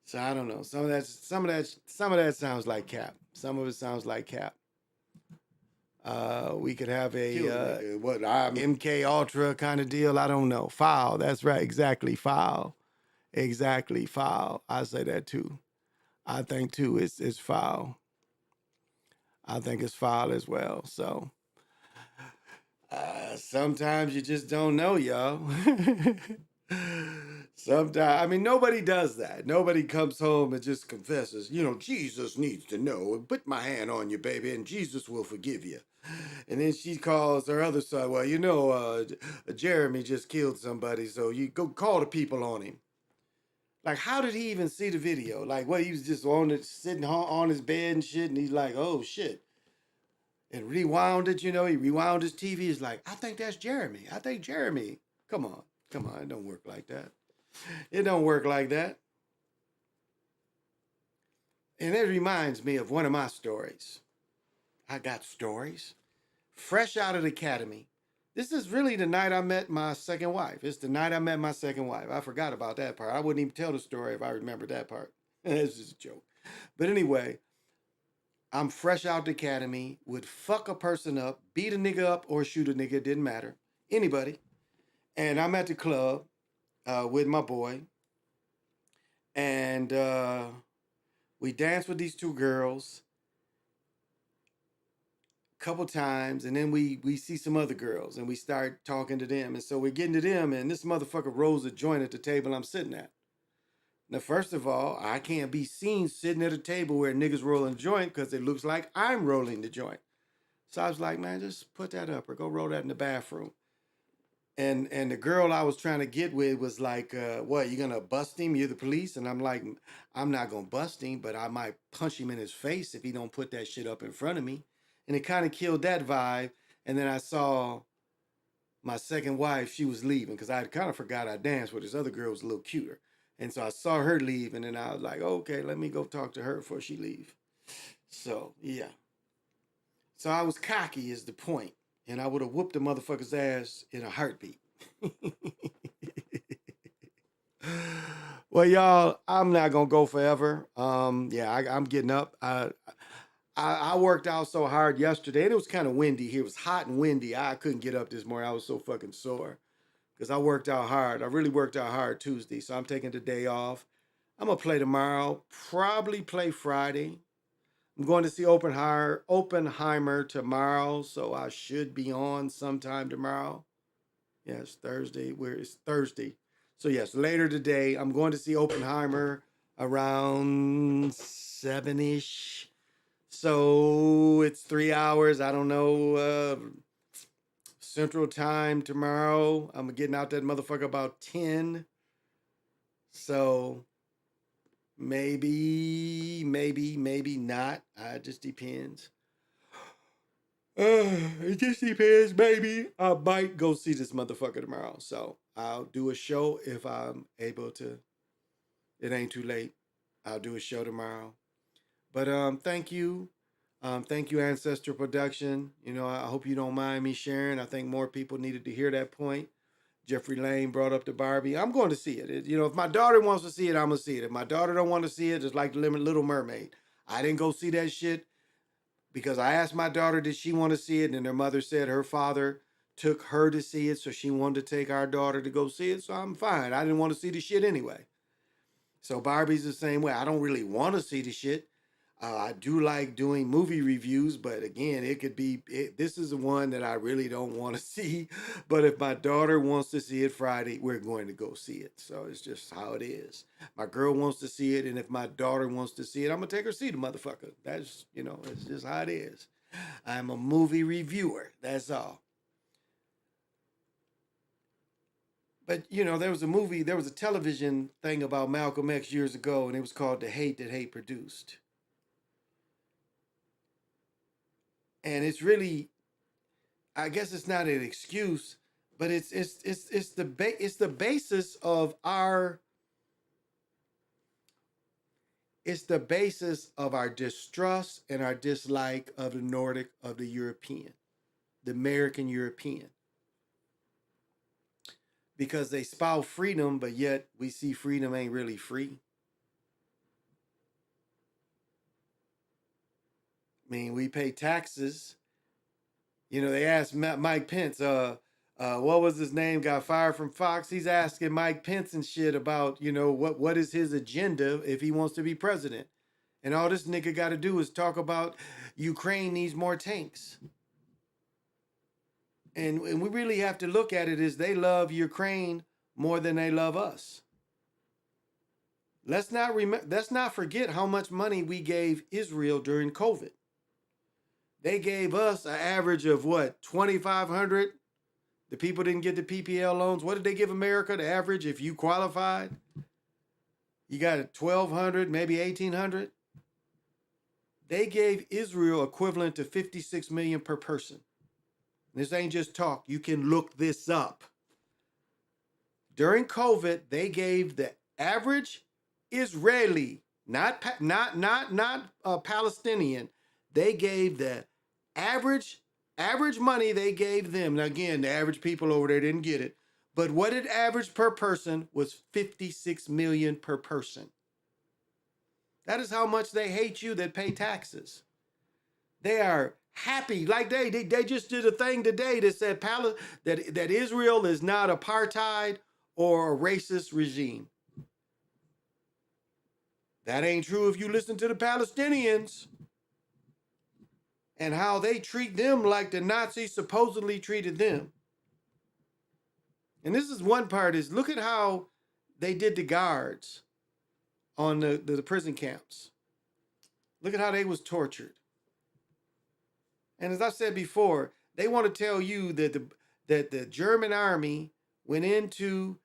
So I don't know. Some of that sounds like cap. Some of it sounds like cap. We could have a MK Ultra kind of deal. I don't know. Foul. That's right. Exactly. Foul. Exactly. Foul. I say that too. I think too it's foul. I think it's foul as well. So sometimes you just don't know, y'all. Sometimes, I mean, nobody does that. Nobody comes home and just confesses, you know, Jesus needs to know. Put my hand on you, baby, and Jesus will forgive you. And then she calls her other son, well, you know, Jeremy just killed somebody, so you go call the people on him. Like, how did he even see the video? Like, what, he was just sitting on his bed and shit, and he's like, oh, shit. And rewound it, you know, he rewound his TV. He's like, I think that's Jeremy. I think Jeremy. Come on. It don't work like that. It don't work like that. And it reminds me of one of my stories. I got stories. Fresh out of the academy. This is really the night I met my second wife. It's the night I met my second wife. I forgot about that part. I wouldn't even tell the story if I remembered that part. It's just a joke. But anyway, I'm fresh out the academy, would fuck a person up, beat a nigga up, or shoot a nigga, it didn't matter. Anybody. And I'm at the club with my boy. And we danced with these two girls a couple times. And then we see some other girls and we start talking to them. And so we're getting to them. And this motherfucker rolls a joint at the table I'm sitting at. Now, first of all, I can't be seen sitting at a table where niggas rolling a joint because it looks like I'm rolling the joint. So I was like, man, just put that up or go roll that in the bathroom. And the girl I was trying to get with was like, what, you gonna bust him? You're the police? And I'm like, I'm not gonna bust him, but I might punch him in his face if he don't put that shit up in front of me. And it kind of killed that vibe. And then I saw my second wife, she was leaving because I kind of forgot I danced with this other girl who was a little cuter. And so I saw her leave, and then I was like, okay, let me go talk to her before she leave. So, yeah. So I was cocky is the point, and I would have whooped the motherfucker's ass in a heartbeat. Well, y'all, I'm not going to go forever. I'm getting up. I worked out so hard yesterday, and it was kind of windy here. It was hot and windy. I couldn't get up this morning. I was so fucking sore. Because I worked out hard. I really worked out hard Tuesday, so I'm taking the day off. I'm going to play tomorrow, probably play Friday. I'm going to see Oppenheimer tomorrow, so I should be on sometime tomorrow. Yes, Thursday. It's Thursday. So yes, later today, I'm going to see Oppenheimer around 7-ish. So it's 3 hours. I don't know. Central Time tomorrow. I'm getting out that motherfucker about 10. So maybe not. It just depends. It just depends. Maybe I might go see this motherfucker tomorrow. So I'll do a show if I'm able to. It ain't too late. I'll do a show tomorrow. But thank you. Thank you, Ancestral Production. You know, I hope you don't mind me sharing. I think more people needed to hear that point. Jeffrey Lane brought up the Barbie. I'm going to see it. You know, if my daughter wants to see it, I'm going to see it. If my daughter don't want to see it, it's like the Little Mermaid. I didn't go see that shit because I asked my daughter, did she want to see it? And her mother said her father took her to see it, so she wanted to take our daughter to go see it, so I'm fine. I didn't want to see the shit anyway. So Barbie's the same way. I don't really want to see the shit. I do like doing movie reviews, but again, it could be, this is the one that I really don't want to see. But if my daughter wants to see it Friday, we're going to go see it. So it's just how it is. My girl wants to see it, and if my daughter wants to see it, I'm going to take her to see the motherfucker. That's, it's just how it is. I'm a movie reviewer. That's all. But, there was a television thing about Malcolm X years ago, and it was called The Hate That Hate Produced. And it's really, I guess it's not an excuse, but it's the basis of our distrust and our dislike of the European, the American European. Because they spout freedom, but yet we see freedom ain't really free. I mean, we pay taxes. They asked Mike Pence, what was his name? Got fired from Fox. He's asking Mike Pence and shit about, what is his agenda if he wants to be president. And all this nigga got to do is talk about Ukraine needs more tanks. And we really have to look at it as they love Ukraine more than they love us. Let's not forget how much money we gave Israel during COVID. They gave us an average of what, $2,500? The people didn't get the PPL loans. What did they give America? The average, if you qualified, you got $1,200, maybe $1,800. They gave Israel equivalent to $56 million per person. This ain't just talk. You can look this up. During COVID, they gave the average Israeli, not Palestinian. They gave the average money they gave them. Now again, the average people over there didn't get it. But what it averaged per person was $56 million per person. That is how much they hate you that pay taxes. They are happy. Like they just did a thing today that said that Israel is not apartheid or a racist regime. That ain't true if you listen to the Palestinians and how they treat them like the Nazis supposedly treated them. And this is one part is look at how they did the guards on the prison camps. Look at how they was tortured. And as I said before, they want to tell you that the German army went into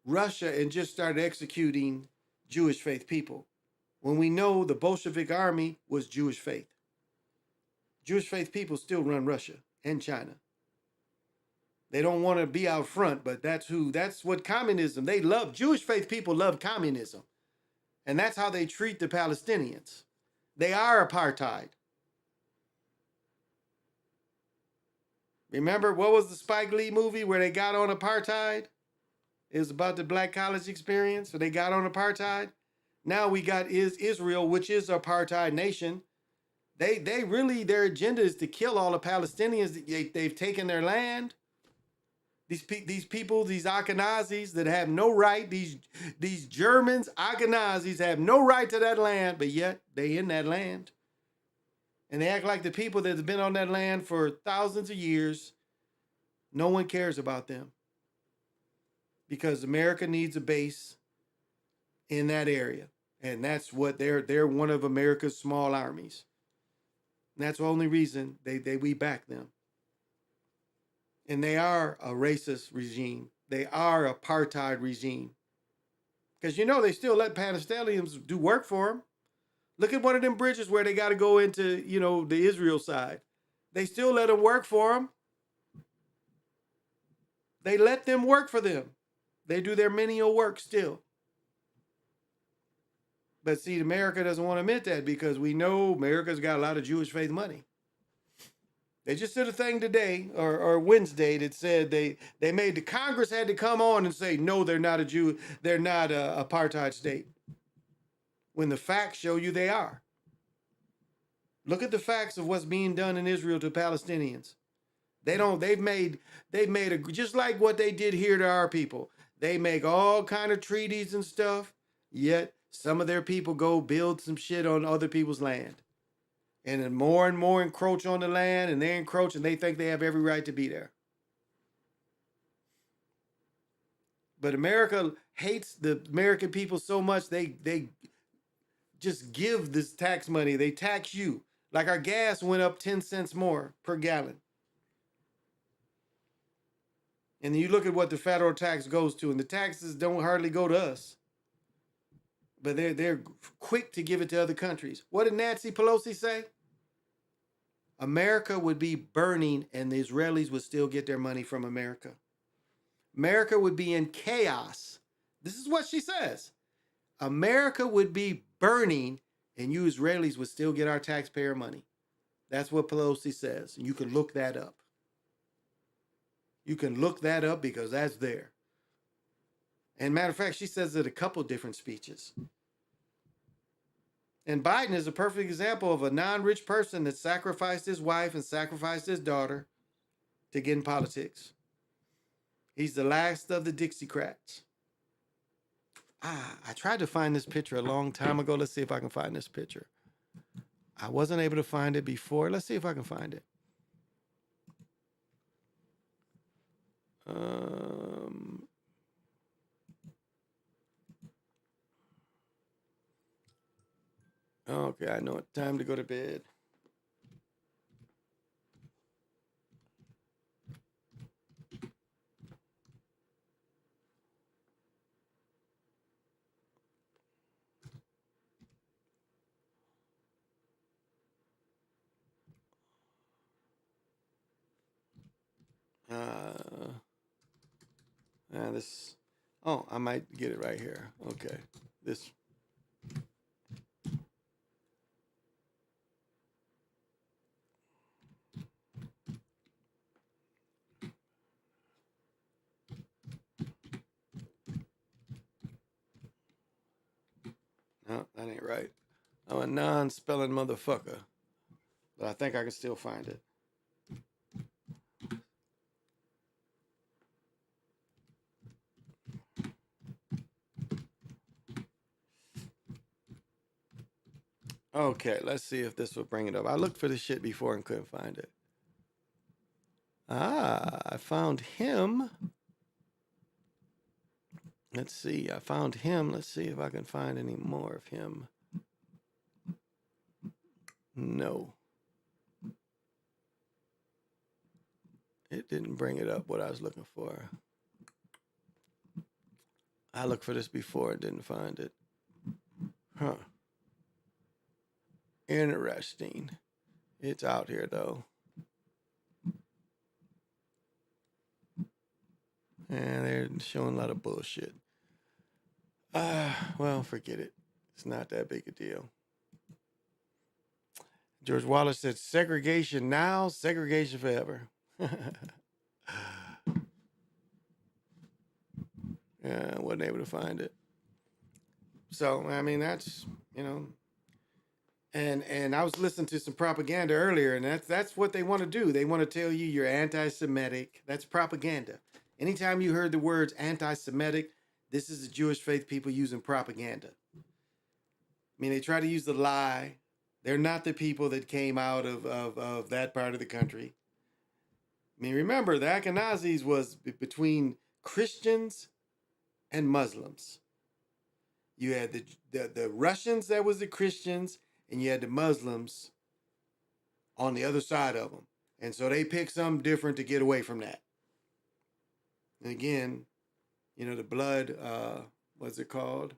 Russia and just started executing Jewish faith people, when we know the Bolshevik army was Jewish faith. Jewish faith people still run Russia and China. They don't want to be out front, but that's what communism, they love. Jewish faith people love communism. And that's how they treat the Palestinians. They are apartheid. Remember, what was the Spike Lee movie where they got on apartheid? It was about the black college experience, so they got on apartheid. Now we got Israel, which is an apartheid nation. They really, their agenda is to kill all the Palestinians. They've taken their land. These people, these Ashkenazis that have no right, these Germans, Ashkenazis have no right to that land, but yet they in that land. And they act like the people that have been on that land for thousands of years, no one cares about them. Because America needs a base in that area. And that's what they're one of America's small armies. And that's the only reason we back them. And they are a racist regime. They are an apartheid regime. Because they still let Palestinians do work for them. Look at one of them bridges where they got to go into, the Israel side. They still let them work for them. They let them work for them. They do their menial work still. But see, America doesn't want to admit that because we know America's got a lot of Jewish faith money. They just did a thing today or Wednesday that said they made the Congress had to come on and say, no, they're not a Jew. They're not an apartheid state. When the facts show you they are. Look at the facts of what's being done in Israel to Palestinians. They've made just like what they did here to our people. They make all kind of treaties and stuff, yet some of their people go build some shit on other people's land. And then more and more encroach on the land, and they encroach and they think they have every right to be there. But America hates the American people so much they just give this tax money. They tax you. Like our gas went up 10 cents more per gallon. And you look at what the federal tax goes to, and the taxes don't hardly go to us. But they're quick to give it to other countries. What did Nancy Pelosi say? America would be burning and the Israelis would still get their money from America. America would be in chaos. This is what she says. America would be burning and you Israelis would still get our taxpayer money. That's what Pelosi says. And you can look that up. You can look that up because that's there. And matter of fact, she says it a couple different speeches. And Biden is a perfect example of a non-rich person that sacrificed his wife and sacrificed his daughter to get in politics. He's the last of the Dixiecrats. I tried to find this picture a long time ago. Let's see if I can find this picture. I wasn't able to find it before. Let's see if I can find it. Okay, I know it. Time to go to bed. This. Oh, I might get it right here. Okay, this. No, that ain't right. I'm a non-spelling motherfucker, but I think I can still find it. Okay, let's see if this will bring it up. I looked for this shit before and couldn't find it. I found him. Let's see, I found him. Let's see if I can find any more of him. No. It didn't bring it up what I was looking for. I looked for this before and didn't find it. Huh. Interesting. It's out here though. And they're showing a lot of bullshit. Well, forget it. It's not that big a deal. George Wallace said, segregation now, segregation forever. Yeah, I wasn't able to find it. So, I mean, that's, and I was listening to some propaganda earlier, and that's what they want to do. They want to tell you you're anti-Semitic. That's propaganda. Anytime you heard the words anti-Semitic, this is the Jewish faith people using propaganda. I mean, they try to use the lie. They're not the people that came out of that part of the country. I mean, remember, the Ashkenazis was between Christians and Muslims. You had the Russians that was the Christians, and you had the Muslims on the other side of them. And so they picked something different to get away from that. And again, the blood, what's it called?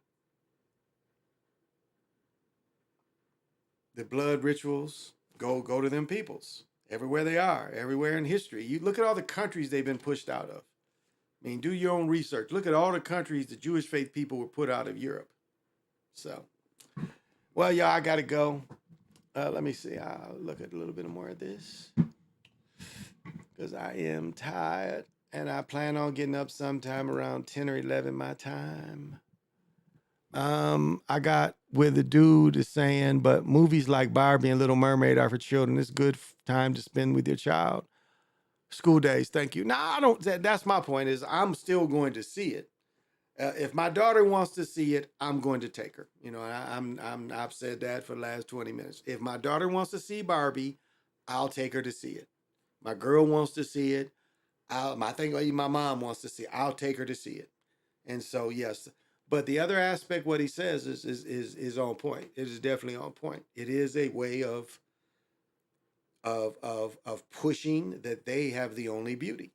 The blood rituals go to them peoples. Everywhere they are, everywhere in history. You look at all the countries they've been pushed out of. I mean, do your own research. Look at all the countries the Jewish faith people were put out of Europe. So, well, y'all, I got to go. Let me see. I'll look at a little bit more of this because I am tired and I plan on getting up sometime around 10 or 11 my time. I got where the dude is saying, but movies like Barbie and Little Mermaid are for children. It's good time to spend with your child. School days, thank you. No, I don't. That's my point. Is I'm still going to see it. If my daughter wants to see it, I'm going to take her. You know, I've said that for the last 20 minutes. If my daughter wants to see Barbie, I'll take her to see it. My girl wants to see it. I think even my mom wants to see it. I'll take her to see it. And so yes, but the other aspect, what he says is on point. It is definitely on point. It is a way of pushing that they have the only beauty.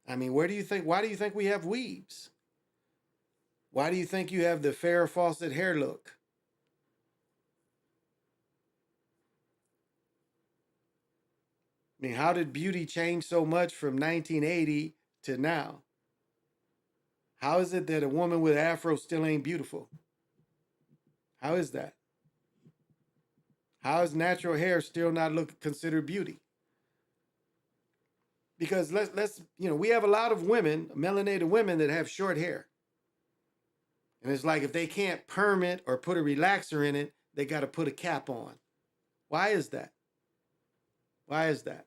I mean, why do you think we have weaves? Why do you think you have the Farrah Fawcett hair look? I mean, how did beauty change so much from 1980 to now? How is it that a woman with afro still ain't beautiful? How is that? How is natural hair still not considered beauty? Because let's we have a lot of women, melanated women, that have short hair. And it's like if they can't perm it or put a relaxer in it, they got to put a cap on. Why is that? Why is that?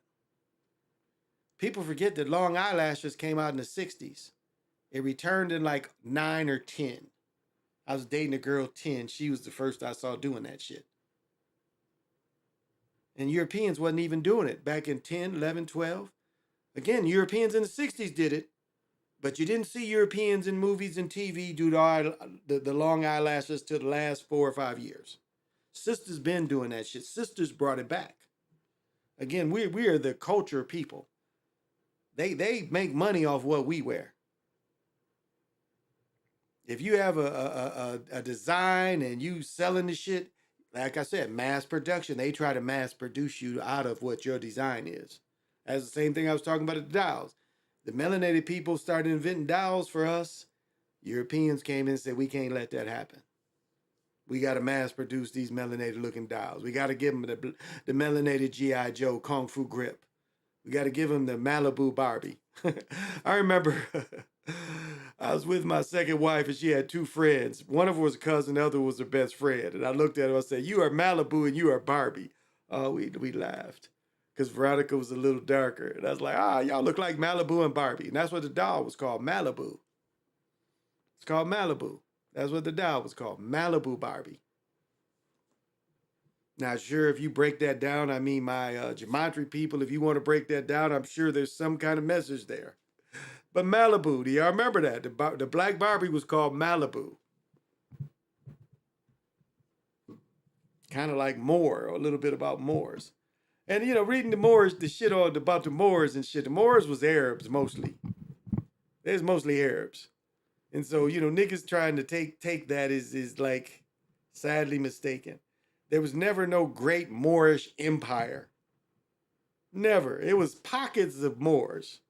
People forget that long eyelashes came out in the 60s. It returned in like 9 or 10. I was dating a girl 10. She was the first I saw doing that shit. And Europeans wasn't even doing it back in 10, 11, 12. Again, Europeans in the 60s did it. But you didn't see Europeans in movies and TV do the long eyelashes till the last 4 or 5 years. Sisters been doing that shit. Sisters brought it back. Again, we are the culture people. They make money off what we wear. If you have a design and you selling the shit, like I said, mass production, they try to mass produce you out of what your design is. That's the same thing I was talking about at the dolls. The melanated people started inventing dolls for us. Europeans came in and said, we can't let that happen. We got to mass produce these melanated looking dolls. We got to give them the melanated G.I. Joe Kung Fu grip. We got to give them the Malibu Barbie. I remember I was with my second wife and she had 2 friends. One of them was a cousin, the other was her best friend. And I looked at her and I said, you are Malibu and you are Barbie. Oh, we laughed because Veronica was a little darker. And I was like, y'all look like Malibu and Barbie. And that's what the doll was called, Malibu. It's called Malibu. That's what the doll was called, Malibu Barbie. Now, sure, if you break that down, I mean, my geometry people, if you want to break that down, I'm sure there's some kind of message there. But Malibu, do y'all remember that? The Black Barbie was called Malibu. Kind of like Moor, or a little bit about Moors. And, reading the Moors, the shit about the Moors and shit, the Moors was Arabs mostly. There's mostly Arabs. And so, niggas trying to take that is like sadly mistaken. There was never no great Moorish empire. Never. It was pockets of Moors.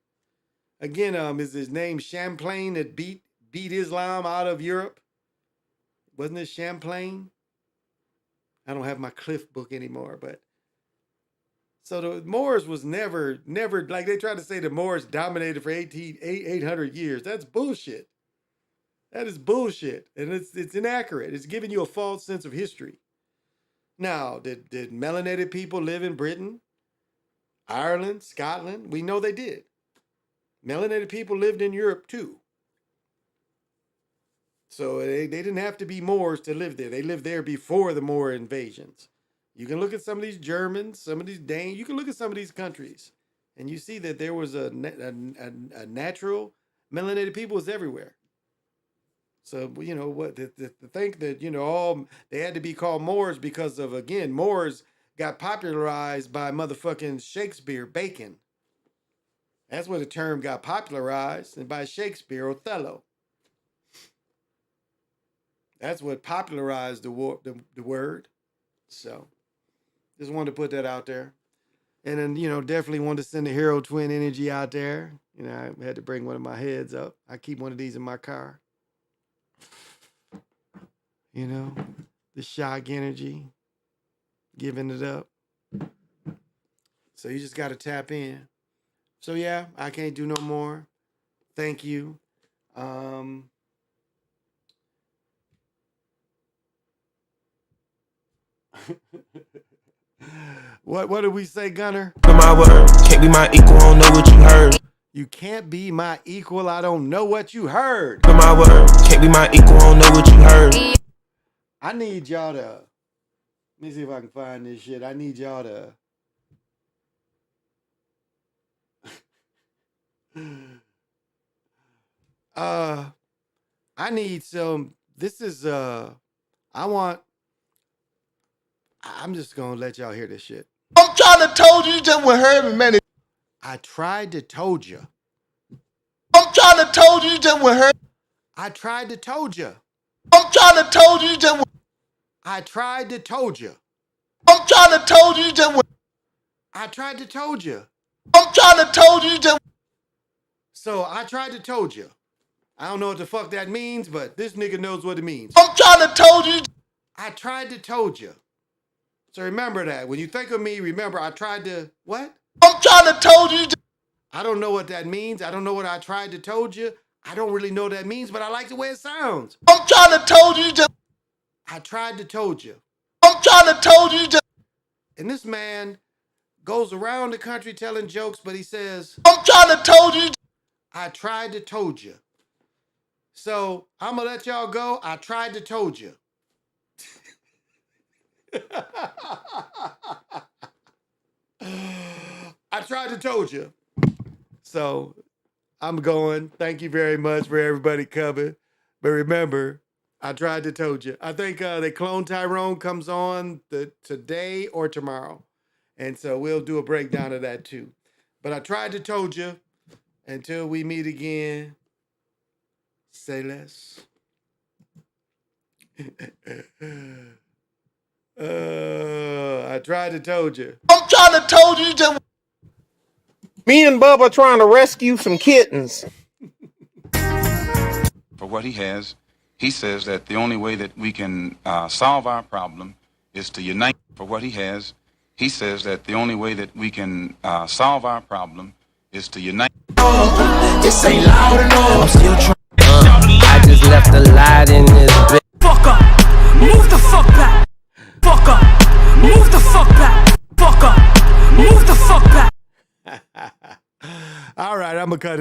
Again, is his name Champlain that beat Islam out of Europe? Wasn't it Champlain? I don't have my Cliff book anymore, but so the Moors was never like they tried to say the Moors dominated for 800 years. That's bullshit. That is bullshit, and it's inaccurate. It's giving you a false sense of history. Now, did melanated people live in Britain, Ireland, Scotland? We know they did. Melanated people lived in Europe too. So they didn't have to be Moors to live there. They lived there before the Moor invasions. You can look at some of these Germans, some of these Danes. You can look at some of these countries, and you see that there was a natural melanated people was everywhere. So what to think that all they had to be called Moors because of, again, Moors got popularized by motherfucking Shakespeare, Bacon. That's where the term got popularized, and by Shakespeare, Othello. That's what popularized the word. So just wanted to put that out there. And then, definitely wanted to send the hero twin energy out there. I had to bring one of my heads up. I keep one of these in my car. The shock energy, giving it up. So you just got to tap in. So yeah, I can't do no more. Thank you. What did we say, Gunner? My word, can't be my equal, I don't know what you heard. You can't be my equal, I don't know what you heard. My word, can't be my equal, I don't know what you heard. I need y'all to, let me see if I can find this shit. I need y'all to, I need some, this is, I'm just gonna let y'all hear this shit. I'm trying to told you, you just went heard me, man. I tried to told you. I'm trying to told you, you just went heard. I tried to told you. I'm trying to told you, you just went. I tried to told you. I'm trying to told you, you just went. I tried to told you. I'm trying to told you, you just. So I tried to told you. I don't know what the fuck that means, but this nigga knows what it means. I'm trying to told you. I tried to told you. So remember that. When you think of me, remember I tried to, what? I'm trying to told you. I don't know what that means. I don't know what I tried to told you. I don't really know what that means, but I like the way it sounds. I'm trying to told you. I tried to told you. I'm trying to told you. And this man goes around the country telling jokes, but he says, I'm trying to told you. I tried to told you. So I'm gonna let y'all go. I tried to told you. I tried to told you. So I'm going. Thank you very much for everybody coming. But remember, I tried to told you. I think the Clone Tyrone comes on today or tomorrow. And so we'll do a breakdown of that too. But I tried to told you. Until we meet again, say less. I tried to told you. I'm trying to told you. Just. Me and Bubba trying to rescue some kittens. For what he has, he says that the only way that we can solve our problem is to unite. For what he has, he says that the only way that we can solve our problem is to unite. This ain't loud enough. I'm still trying. I just left a light in this bitch. Fuck up. Move the fuck back. Fuck up. Move the fuck back. Fuck up. Move the fuck back. All right, I'm gonna cut it.